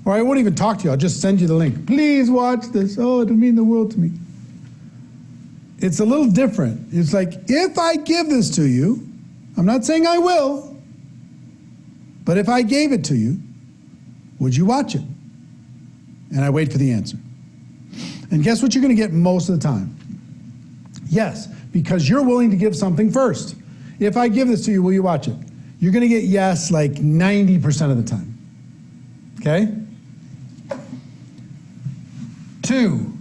Or I won't even talk to you, I'll just send you the link. Please watch this, oh, it'll mean the world to me. It's a little different. It's like, if I give this to you, I'm not saying I will, but if I gave it to you, would you watch it? And I wait for the answer. And guess what you're going to get most of the time? Yes, because you're willing to give something first. If I give this to you, will you watch it? You're going to get yes like 90% of the time. Okay? 2.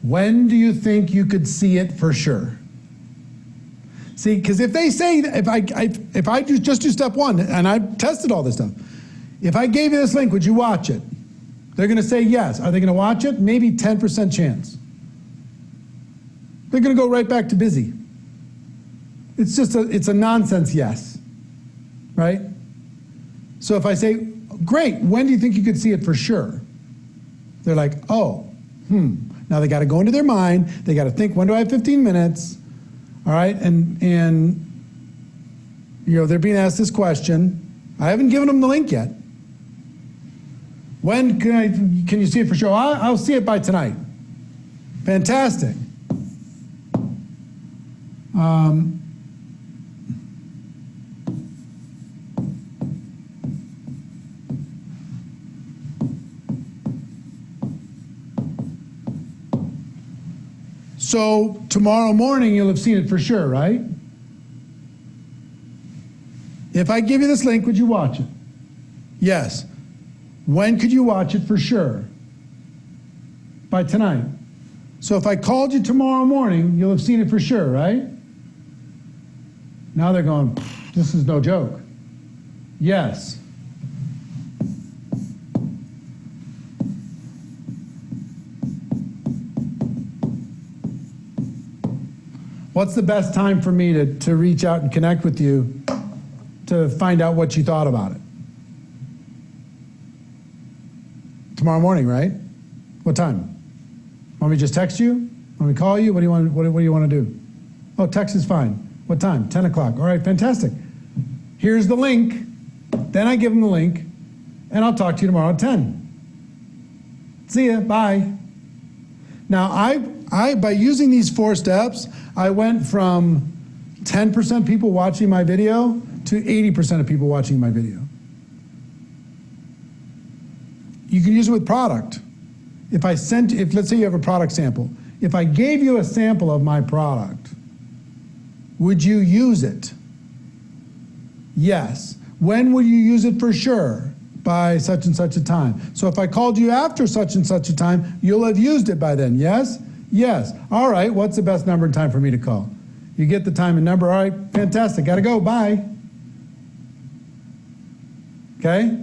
When do you think you could see it for sure? See, because if they say, if I just do step 1, and I've tested all this stuff, If I gave you this link, would you watch it? They're going to say yes. Are they going to watch it? Maybe 10% chance. They're going to go right back to busy. It's a nonsense yes, right? So if I say, great, when do you think you could see it for sure? They're like, oh, Now they got to go into their mind. They got to think, when do I have 15 minutes? All right, and you know, they're being asked this question. I haven't given them the link yet. When can you see it for sure? I'll see it by tonight. Fantastic. So tomorrow morning you'll have seen it for sure, right? If I give you this link, would you watch it? Yes. When could you watch it for sure? By tonight. So if I called you tomorrow morning, you'll have seen it for sure, right? Now they're going, this is no joke. Yes. What's the best time for me to reach out and connect with you to find out what you thought about it? Tomorrow morning, right? What time? Want me to just text you? Want me to call you? What do you want to do? Oh, text is fine. What time? 10 o'clock. All right, fantastic. Here's the link. Then I give them the link, and I'll talk to you tomorrow at 10. See ya. Bye. Now, I by using these 4 steps, I went from 10% people watching my video to 80% of people watching my video. You can use it with product. If let's say you have a product sample, if I gave you a sample of my product, would you use it? Yes. When will you use it for sure? By such and such a time. So if I called you after such and such a time, you'll have used it by then, yes? Yes. All right, what's the best number and time for me to call? You get the time and number, all right, fantastic, gotta go, bye. Okay?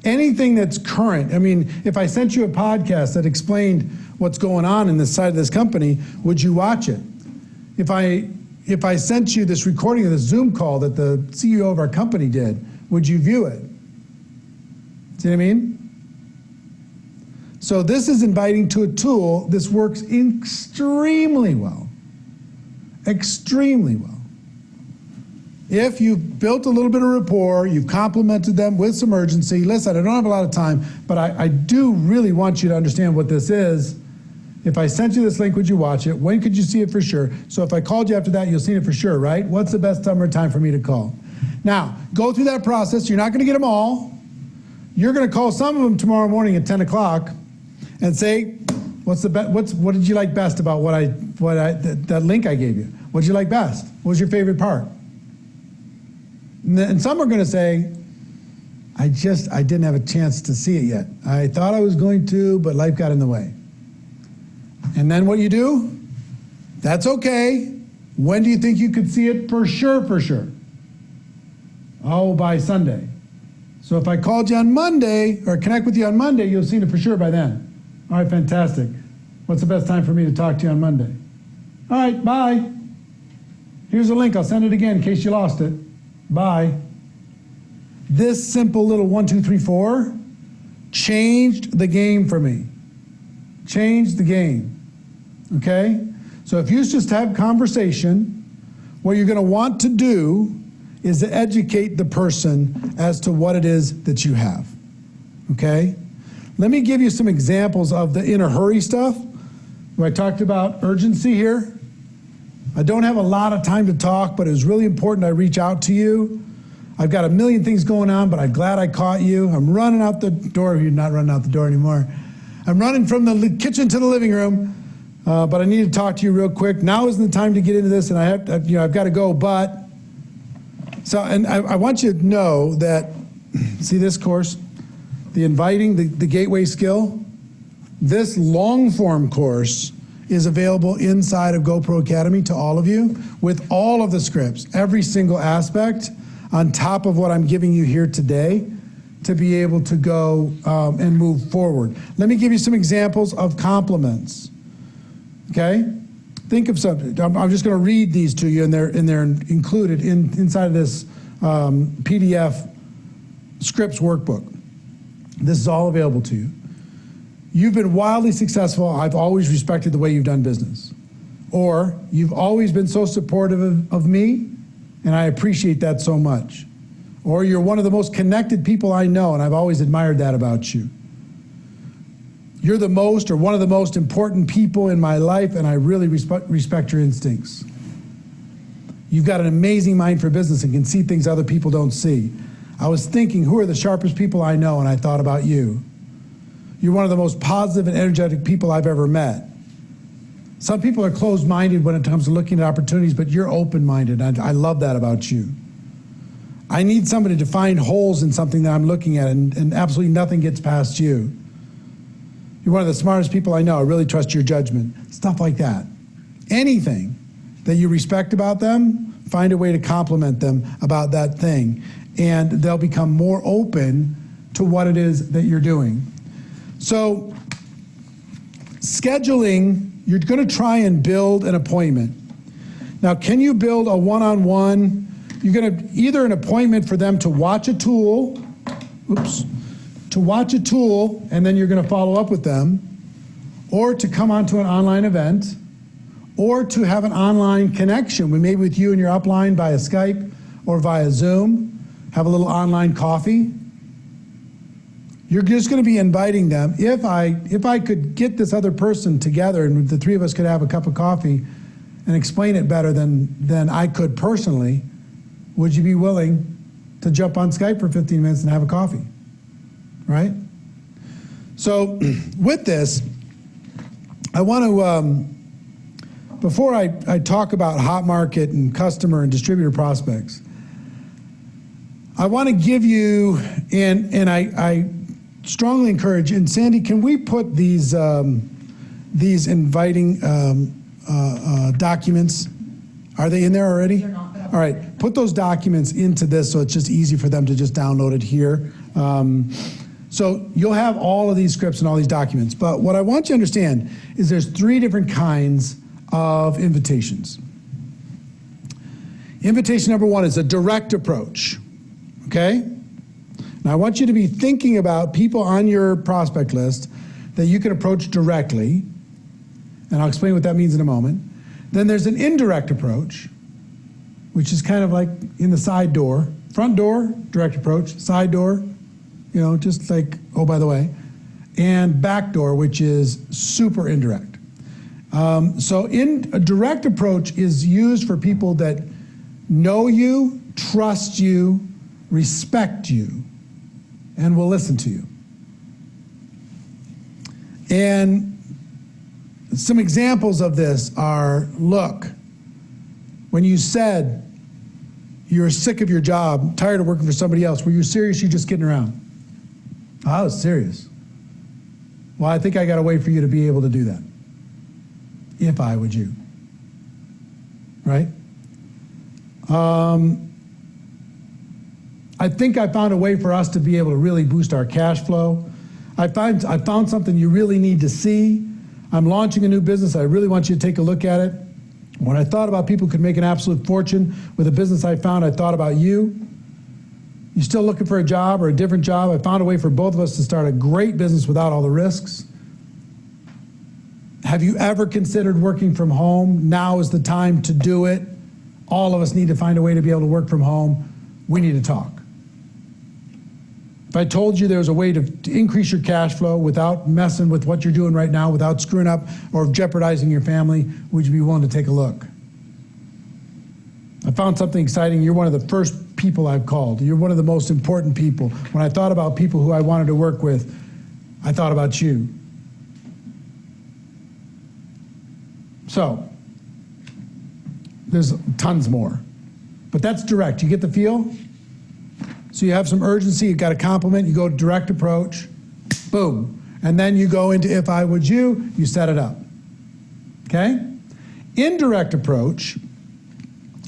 Anything that's current, I mean, if I sent you a podcast that explained what's going on in this side of this company, would you watch it? If I sent you this recording of this Zoom call that the CEO of our company did, would you view it? See what I mean? So this is inviting to a tool. This works extremely well. Extremely well. If you've built a little bit of rapport, you've complimented them with some urgency. Listen, I don't have a lot of time, but I do really want you to understand what this is. If I sent you this link, would you watch it? When could you see it for sure? So if I called you after that, you'll see it for sure, right? What's the best number of time for me to call? Now, go through that process. You're not going to get them all. You're going to call some of them tomorrow morning at 10 o'clock and say, what did you like best about that link I gave you? What did you like best? What was your favorite part? And some are going to say, I didn't have a chance to see it yet. I thought I was going to, but life got in the way. And then what you do? That's okay. When do you think you could see it for sure, for sure? Oh, by Sunday. So if I called you on Monday, or connect with you on Monday, you'll see it for sure by then. All right, fantastic. What's the best time for me to talk to you on Monday? All right, bye. Here's a link. I'll send it again in case you lost it. Bye. This simple little 1, 2, 3, 4 changed the game for me. Changed the game. Okay? So if you just have conversation, what you're going to want to do is to educate the person as to what it is that you have. Okay? Let me give you some examples of the in a hurry stuff, where I talked about urgency here. I don't have a lot of time to talk, but it was really important I reach out to you. I've got a million things going on, but I'm glad I caught you. I'm running out the door. You're not running out the door anymore. I'm running from the kitchen to the living room, but I need to talk to you real quick. Now isn't the time to get into this, and I've got to go, but. So, and I want you to know that, see this course? The inviting, the gateway skill? This long form course is available inside of GoPro Academy to all of you with all of the scripts, every single aspect on top of what I'm giving you here today. to be able to go and move forward. Let me give you some examples of compliments. Okay? Think of something. I'm just going to read these to you, and they're included inside of this PDF scripts workbook. This is all available to you. You've been wildly successful. I've always respected the way you've done business. Or, you've always been so supportive of me, and I appreciate that so much. Or, you're one of the most connected people I know, and I've always admired that about you. You're the most or one of the most important people in my life, and I really respect your instincts. You've got an amazing mind for business and can see things other people don't see. I was thinking, who are the sharpest people I know, and I thought about you. You're one of the most positive and energetic people I've ever met. Some people are closed-minded when it comes to looking at opportunities, but you're open-minded. I love that about you. I need somebody to find holes in something that I'm looking at, and absolutely nothing gets past you. You're one of the smartest people I know. I really trust your judgment. Stuff like that. Anything that you respect about them, find a way to compliment them about that thing, and they'll become more open to what it is that you're doing. So, scheduling, you're going to try and build an appointment. Now, can you build a one-on-one? You're going to either an appointment for them to watch a tool, and then you're going to follow up with them, or to come onto an online event, or to have an online connection, maybe with you and your upline via Skype or via Zoom, have a little online coffee. You're just going to be inviting them. If I could get this other person together and the three of us could have a cup of coffee and explain it better than I could personally, would you be willing to jump on Skype for 15 minutes and have a coffee? Right? So with this, I want to, before I talk about hot market and customer and distributor prospects, I want to give you, and I strongly encourage, and Sandy, can we put these inviting documents, are they in there already? They're not. All right, put those documents into this so it's just easy for them to just download it here. So you'll have all of these scripts and all these documents, but what I want you to understand is there's 3 different kinds of invitations. Invitation number 1 is a direct approach, okay? Now I want you to be thinking about people on your prospect list that you can approach directly, and I'll explain what that means in a moment. Then there's an indirect approach, which is kind of like in the side door. Front door, direct approach. Side door, just like, oh, by the way. And back door, which is super indirect. So a direct approach is used for people that know you, trust you, respect you, and will listen to you. And some examples of this are, look, when you said you're sick of your job, tired of working for somebody else, were you serious? You're just kidding around? I was serious. Well, I think I got to wait for you to be able to do that. If I would you. Right? I think I found a way for us to be able to really boost our cash flow. I found something you really need to see. I'm launching a new business. I really want you to take a look at it. When I thought about people who could make an absolute fortune with a business I found, I thought about you. You still looking for a job or a different job? I found a way for both of us to start a great business without all the risks. Have you ever considered working from home? Now is the time to do it. All of us need to find a way to be able to work from home. We need to talk. If I told you there was a way to increase your cash flow without messing with what you're doing right now, without screwing up or jeopardizing your family, would you be willing to take a look? I found something exciting. You're one of the first people I've called. You're one of the most important people. When I thought about people who I wanted to work with, I thought about you. So, there's tons more. But that's direct. You get the feel? So you have some urgency, you got a compliment, you go direct approach, boom. And then you go into if I would you set it up. Okay? Indirect approach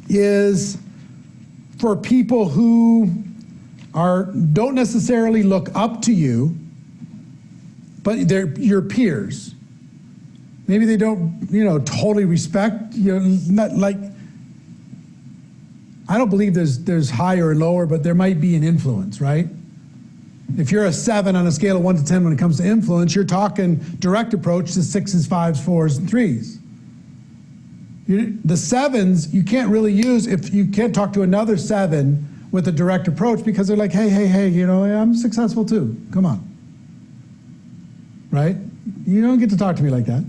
is for people who don't necessarily look up to you, but they're your peers. Maybe they don't, totally respect you. Not like, I don't believe there's higher and lower, but there might be an influence, right? If you're a 7 on a scale of 1 to 10 when it comes to influence, you're talking direct approach to 6s, 5s, 4s, and 3s. The 7s you can't really use if you can't talk to another 7 with a direct approach because they're like, hey, I'm successful too. Come on. Right? You don't get to talk to me like that.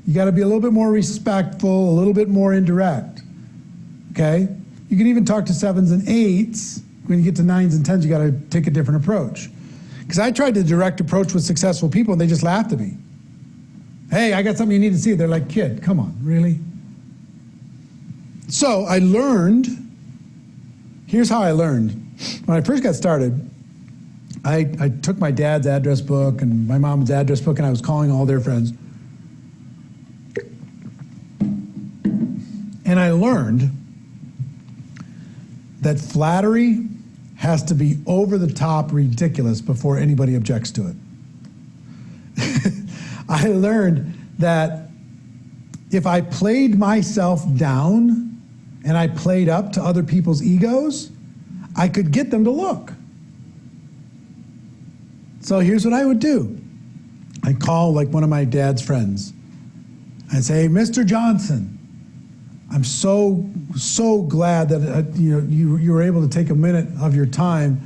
You got to be a little bit more respectful, a little bit more indirect. Okay? You can even talk to 7s and 8s. When you get to 9s and 10s, you got to take a different approach. Because I tried the direct approach with successful people, and they just laughed at me. Hey, I got something you need to see. They're like, kid, come on, really? So I learned, here's how I learned. When I first got started, I took my dad's address book and my mom's address book, and I was calling all their friends. And I learned that flattery has to be over the top ridiculous before anybody objects to it. I learned that if I played myself down and I played up to other people's egos, I could get them to look. So here's what I would do. I'd call like one of my dad's friends. I'd say, Mr. Johnson, I'm so glad that you were able to take a minute of your time.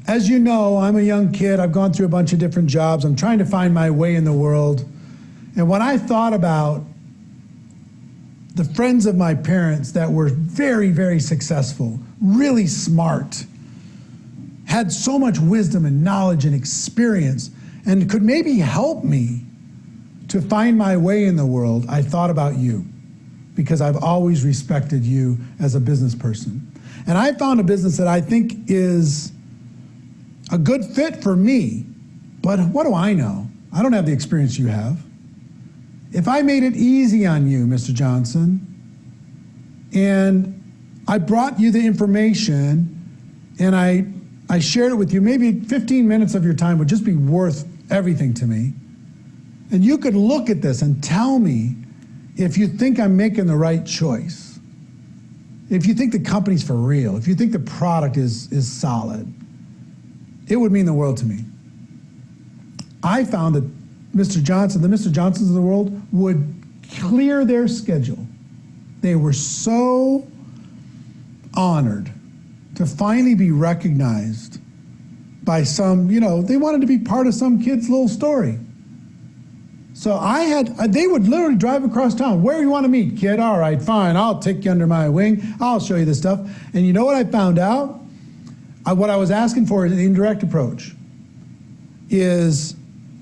As you know, I'm a young kid. I've gone through a bunch of different jobs. I'm trying to find my way in the world. And when I thought about the friends of my parents that were very, very successful, really smart, had so much wisdom and knowledge and experience, and could maybe help me to find my way in the world, I thought about you. Because I've always respected you as a business person. And I found a business that I think is a good fit for me, but what do I know? I don't have the experience you have. If I made it easy on you, Mr. Johnson, and I brought you the information and I shared it with you, maybe 15 minutes of your time would just be worth everything to me. And you could look at this and tell me if you think I'm making the right choice, if you think the company's for real, if you think the product is solid, it would mean the world to me. I found that the Mr. Johnsons of the world would clear their schedule. They were so honored to finally be recognized by some, they wanted to be part of some kid's little story. So they would literally drive across town. Where do you want to meet, kid? All right, fine. I'll take you under my wing. I'll show you this stuff. And you know what I found out? What I was asking for is an indirect approach. Is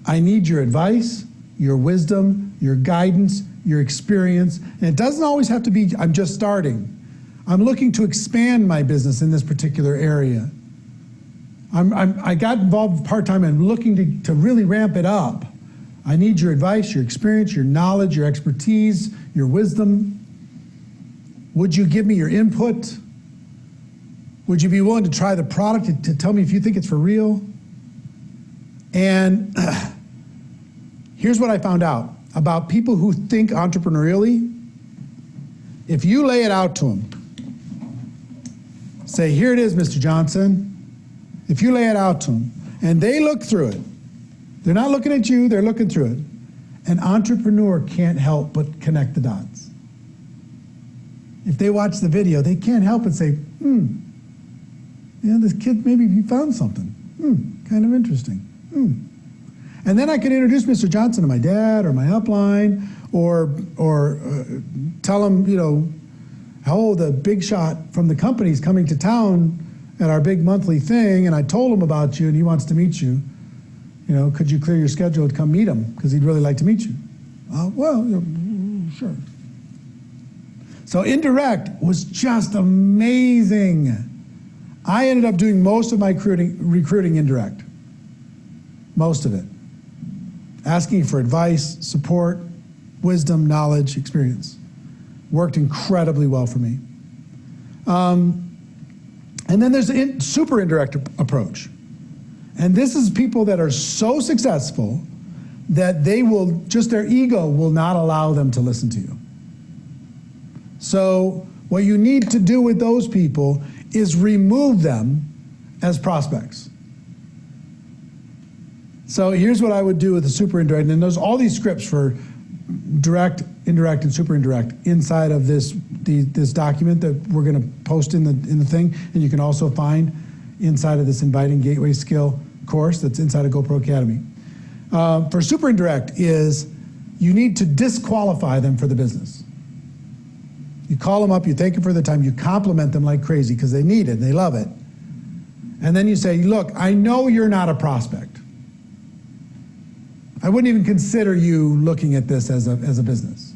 I need your advice, your wisdom, your guidance, your experience. And it doesn't always have to be, I'm just starting. I'm looking to expand my business in this particular area. I got involved part-time and looking to really ramp it up. I need your advice, your experience, your knowledge, your expertise, your wisdom. Would you give me your input? Would you be willing to try the product to tell me if you think it's for real? And here's what I found out about people who think entrepreneurially. If you lay it out to them, say, here it is, Mr. Johnson. If you lay it out to them, and they look through it, they're not looking at you, they're looking through it. An entrepreneur can't help but connect the dots. If they watch the video, they can't help but say, this kid, maybe he found something. Kind of interesting. And then I could introduce Mr. Johnson to my dad or my upline, or tell him, oh, the big shot from the company's coming to town at our big monthly thing, and I told him about you, and he wants to meet you. Could you clear your schedule to come meet him? Because he'd really like to meet you. Sure. So indirect was just amazing. I ended up doing most of my recruiting indirect. Most of it. Asking for advice, support, wisdom, knowledge, experience. Worked incredibly well for me. And then there's the super indirect approach. And this is people that are so successful that they will, just their ego will not allow them to listen to you. So what you need to do with those people is remove them as prospects. So here's what I would do with the super indirect, and there's all these scripts for direct, indirect, and super indirect inside of this document that we're going to post in the thing, and you can also find inside of this Inviting Gateway Skill course that's inside of GoPro Academy. For super indirect is you need to disqualify them for the business. You call them up, you thank them for their time, you compliment them like crazy because they need it, they love it. And then you say, look, I know you're not a prospect. I wouldn't even consider you looking at this as a business.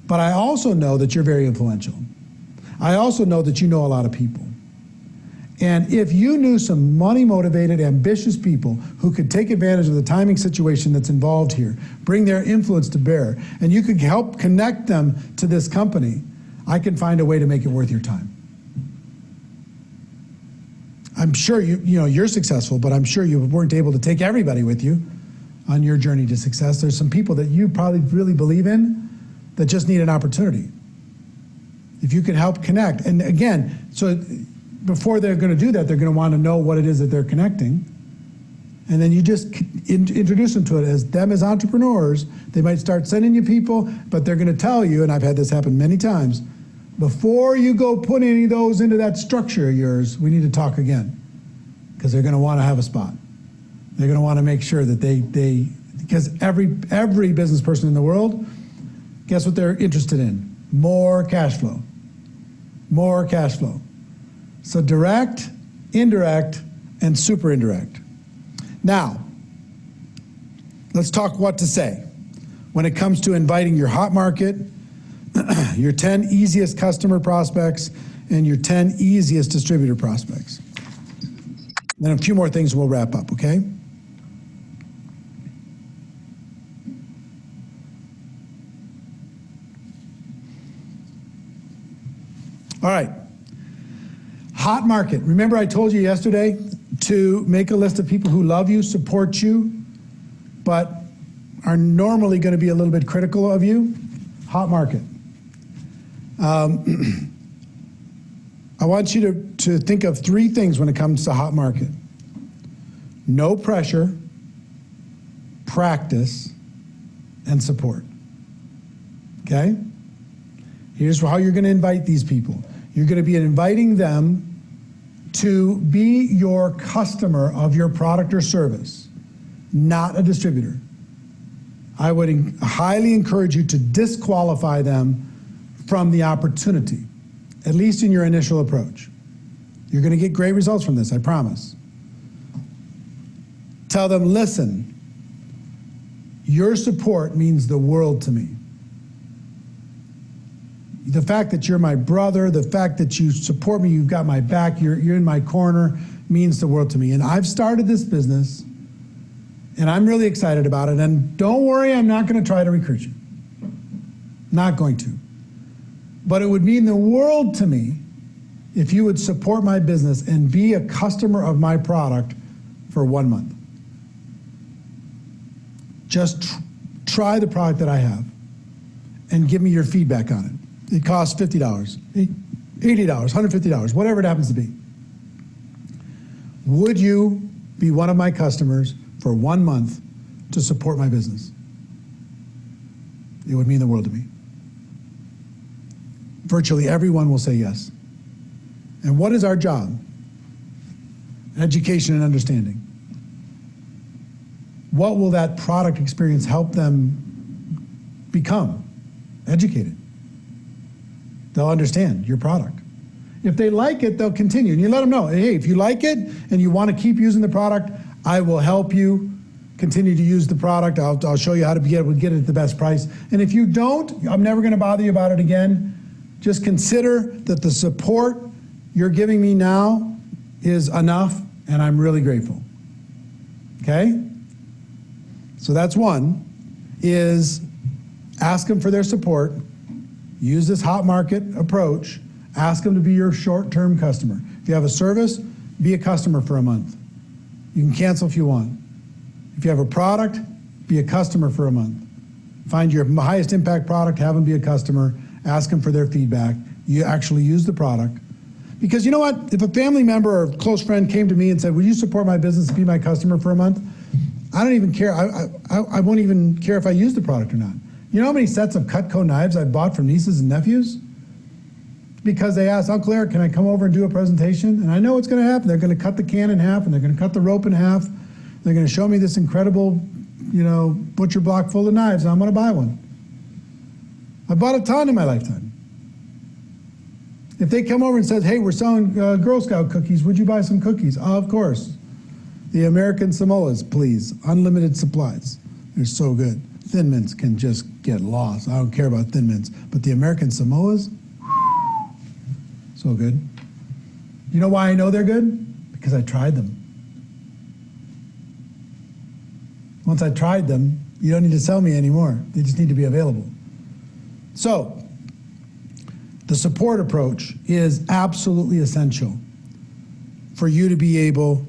But I also know that you're very influential. I also know that you know a lot of people. And if you knew some money-motivated, ambitious people who could take advantage of the timing situation that's involved here, bring their influence to bear, and you could help connect them to this company, I can find a way to make it worth your time. I'm sure you're successful, but I'm sure you weren't able to take everybody with you on your journey to success. There's some people that you probably really believe in that just need an opportunity. If you can help connect, and again, so before they're going to do that, they're going to want to know what it is that they're connecting. And then you just introduce them to it as them as entrepreneurs. They might start sending you people, but they're going to tell you, and I've had this happen many times, before you go put any of those into that structure of yours, we need to talk again. Because they're going to want to have a spot. They're going to want to make sure that because every business person in the world, guess what they're interested in? More cash flow. More cash flow. So direct, indirect, and super indirect. Now, let's talk what to say when it comes to inviting your hot market, your 10 easiest customer prospects, and your 10 easiest distributor prospects. Then a few more things we'll wrap up, okay? All right. Hot market. Remember I told you yesterday to make a list of people who love you, support you, but are normally going to be a little bit critical of you? Hot market. I want you to think of 3 things when it comes to hot market. No pressure, practice, and support. Okay? Here's how you're going to invite these people. You're going to be inviting them to be your customer of your product or service, not a distributor. I would highly encourage you to disqualify them from the opportunity, at least in your initial approach. You're going to get great results from this, I promise. Tell them, listen, your support means the world to me. The fact that you're my brother, the fact that you support me, you've got my back, you're in my corner, means the world to me. And I've started this business, and I'm really excited about it. And don't worry, I'm not going to try to recruit you. Not going to. But it would mean the world to me if you would support my business and be a customer of my product for 1 month. Just try the product that I have and give me your feedback on it. It costs $50, $80, $150, whatever it happens to be. Would you be one of my customers for 1 month to support my business? It would mean the world to me. Virtually everyone will say yes. And what is our job? Education and understanding. What will that product experience help them become? Educated. They'll understand your product. If they like it, they'll continue. And you let them know, hey, if you like it and you want to keep using the product, I will help you continue to use the product. I'll show you how to be able to get it at the best price. And if you don't, I'm never going to bother you about it again. Just consider that the support you're giving me now is enough, and I'm really grateful. Okay? So that's one, is ask them for their support, use this hot market approach, Ask them to be your short-term customer. If you have a service, be a customer for a month. You can cancel if you want. If you have a product, be a customer for a month. Find your highest impact product, have them be a customer, ask them for their feedback. You actually use the product. Because you know what? If a family member or a close friend came to me and said, will you support my business and be my customer for a month? I don't even care. I won't even care if I use the product or not. You know how many sets of Cutco knives I've bought from nieces and nephews? Because they asked, Uncle Eric, can I come over and do a presentation? And I know what's going to happen. They're going to cut the can in half, and they're going to cut the rope in half. They're going to show me this incredible, butcher block full of knives, and I'm going to buy one. I bought a ton in my lifetime. If they come over and says, hey, we're selling Girl Scout cookies, would you buy some cookies? Of course. The American Samoas, please. Unlimited supplies. They're so good. Thin Mints can just get lost. I don't care about Thin Mints. But the American Samoas, so good. You know why I know they're good? Because I tried them. Once I tried them, you don't need to sell me anymore. They just need to be available. So, the support approach is absolutely essential for you to be able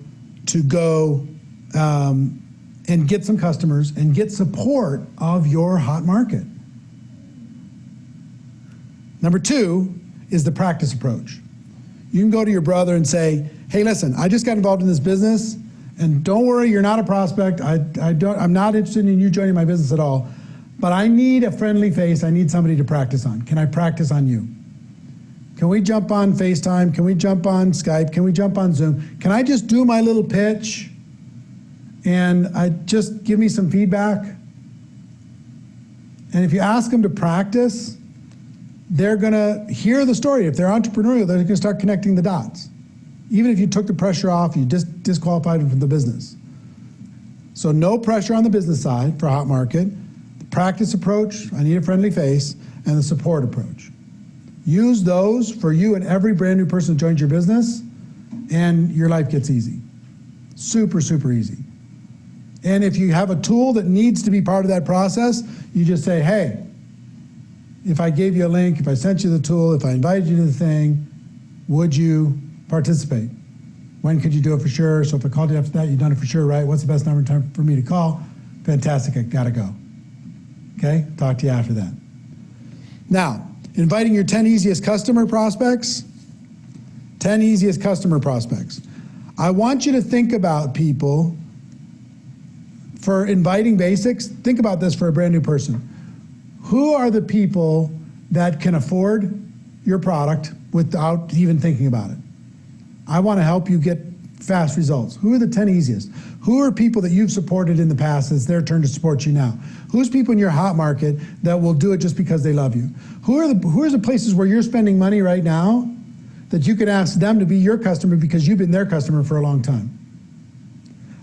to go and get some customers and get support of your hot market. Number 2 is the practice approach. You can go to your brother and say, hey, listen, I just got involved in this business, and don't worry, you're not a prospect. I'm not interested in you joining my business at all, but I need a friendly face. I need somebody to practice on. Can I practice on you? Can we jump on FaceTime? Can we jump on Skype? Can we jump on Zoom? Can I just do my little pitch and just give me some feedback? And if you ask them to practice, they're gonna hear the story. If they're entrepreneurial, they're gonna start connecting the dots. Even if you took the pressure off, you just disqualified them from the business. So no pressure on the business side for hot market. The practice approach, I need a friendly face, and the support approach. Use those for you and every brand new person who joins your business, and your life gets easy. Super, super easy. And if you have a tool that needs to be part of that process, you just say, hey, if I gave you a link, if I sent you the tool, if I invited you to the thing, would you participate? When could you do it for sure? So if I called you after that, you've done it for sure, right? What's the best number of time for me to call? Fantastic, I gotta go. Okay, talk to you after that. Now, inviting your 10 easiest customer prospects. 10 easiest customer prospects. I want you to think about people for inviting basics. Think about this for a brand new person. Who are the people that can afford your product without even thinking about it? I want to help you get fast results. Who are the 10 easiest? Who are people that you've supported in the past? It's their turn to support you now. Who's people in your hot market that will do it just because they love you? Who are the places where you're spending money right now that you could ask them to be your customer because you've been their customer for a long time?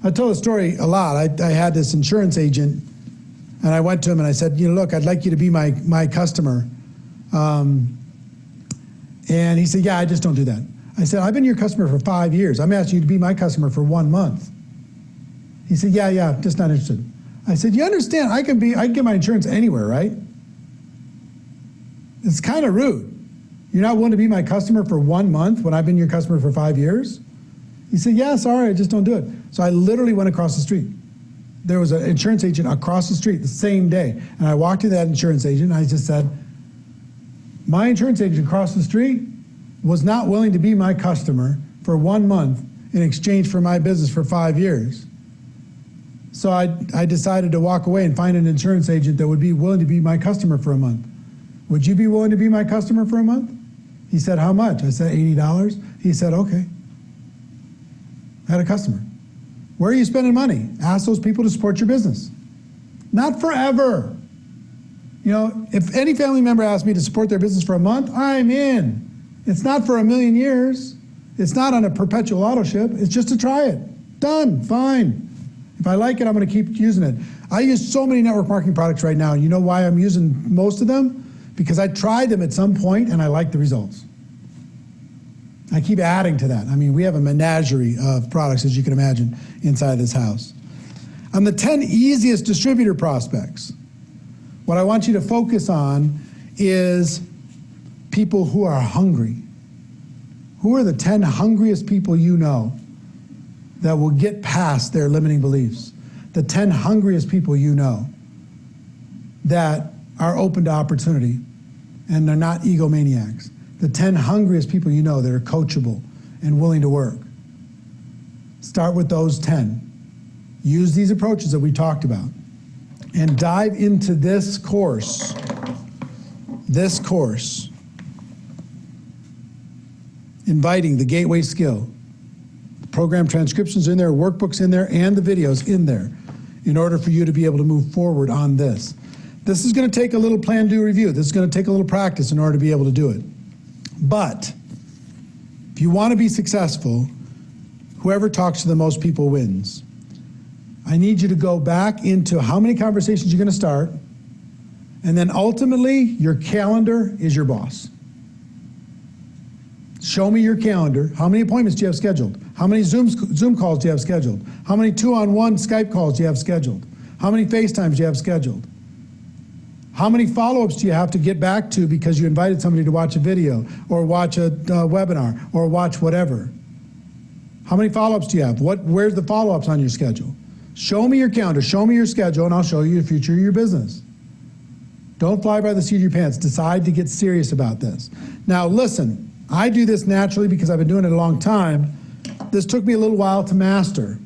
I told a story a lot. I had this insurance agent, and I went to him and I said, look, I'd like you to be my customer. And he said, yeah, I just don't do that. I said, I've been your customer for 5 years. I'm asking you to be my customer for 1 month. He said, yeah, just not interested. I said, you understand, I can get my insurance anywhere, right? It's kind of rude. You're not willing to be my customer for 1 month when I've been your customer for 5 years? He said, yeah, sorry, I just don't do it. So I literally went across the street. There was an insurance agent across the street the same day. And I walked to that insurance agent and I just said, my insurance agent across the street was not willing to be my customer for 1 month in exchange for my business for 5 years. So I decided to walk away and find an insurance agent that would be willing to be my customer for a month. Would you be willing to be my customer for a month? He said, how much? I said, $80. He said, okay. I had a customer. Where are you spending money? Ask those people to support your business. Not forever. If any family member asks me to support their business for a month, I'm in. It's not for 1,000,000 years. It's not on a perpetual auto ship. It's just to try it. Done, fine. If I like it, I'm gonna keep using it. I use so many network marketing products right now. You know why I'm using most of them? Because I tried them at some point and I like the results. I keep adding to that. I mean, we have a menagerie of products, as you can imagine, inside this house. On the 10 easiest distributor prospects, what I want you to focus on is people who are hungry. Who are the 10 hungriest people you know that will get past their limiting beliefs? The 10 hungriest people you know that are open to opportunity and they're not egomaniacs. The 10 hungriest people you know that are coachable and willing to work. Start with those 10. Use these approaches that we talked about and dive into this course. Inviting, the gateway skill. The program transcriptions in there, workbooks in there, and the videos in there in order for you to be able to move forward on this. This is going to take a little plan, do, review. This is going to take a little practice in order to be able to do it. But if you want to be successful, whoever talks to the most people wins. I need you to go back into how many conversations you're going to start, and then ultimately, your calendar is your boss. Show me your calendar. How many appointments do you have scheduled? How many Zoom calls do you have scheduled? How many 2-on-1 Skype calls do you have scheduled? How many FaceTimes do you have scheduled? How many follow-ups do you have to get back to because you invited somebody to watch a video or watch a webinar or watch whatever? How many follow-ups do you have? Where's the follow-ups on your schedule? Show me your calendar, show me your schedule, and I'll show you the future of your business. Don't fly by the seat of your pants. Decide to get serious about this. Now listen, I do this naturally because I've been doing it a long time. This took me a little while to master.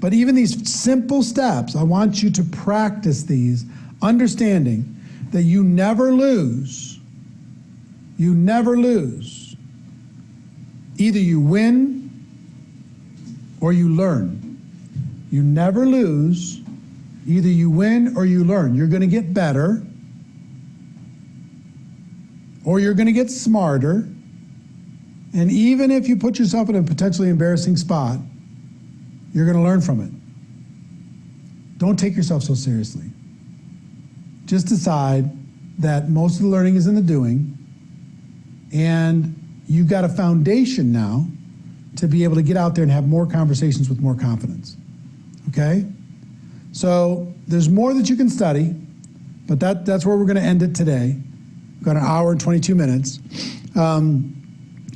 But even these simple steps, I want you to practice these, understanding that you never lose. You never lose. Either you win or you learn. You never lose. Either you win or you learn. You're going to get better or you're going to get smarter. And even if you put yourself in a potentially embarrassing spot, you're going to learn from it. Don't take yourself so seriously. Just decide that most of the learning is in the doing, and you've got a foundation now to be able to get out there and have more conversations with more confidence. Okay? So there's more that you can study, but that's where we're going to end it today. We've got an hour and 22 minutes.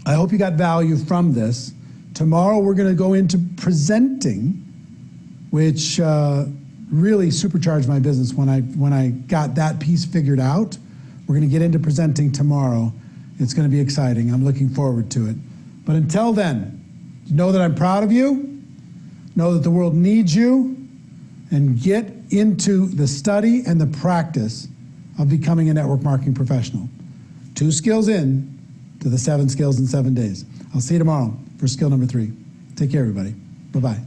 I hope you got value from this. Tomorrow we're going to go into presenting, which really supercharged my business when I got that piece figured out. We're going to get into presenting tomorrow. It's going to be exciting. I'm looking forward to it. But until then, know that I'm proud of you. Know that the world needs you. And get into the study and the practice of becoming a network marketing professional. 2 skills in to the 7 skills in 7 days. I'll see you tomorrow for skill number 3. Take care, everybody. Bye-bye.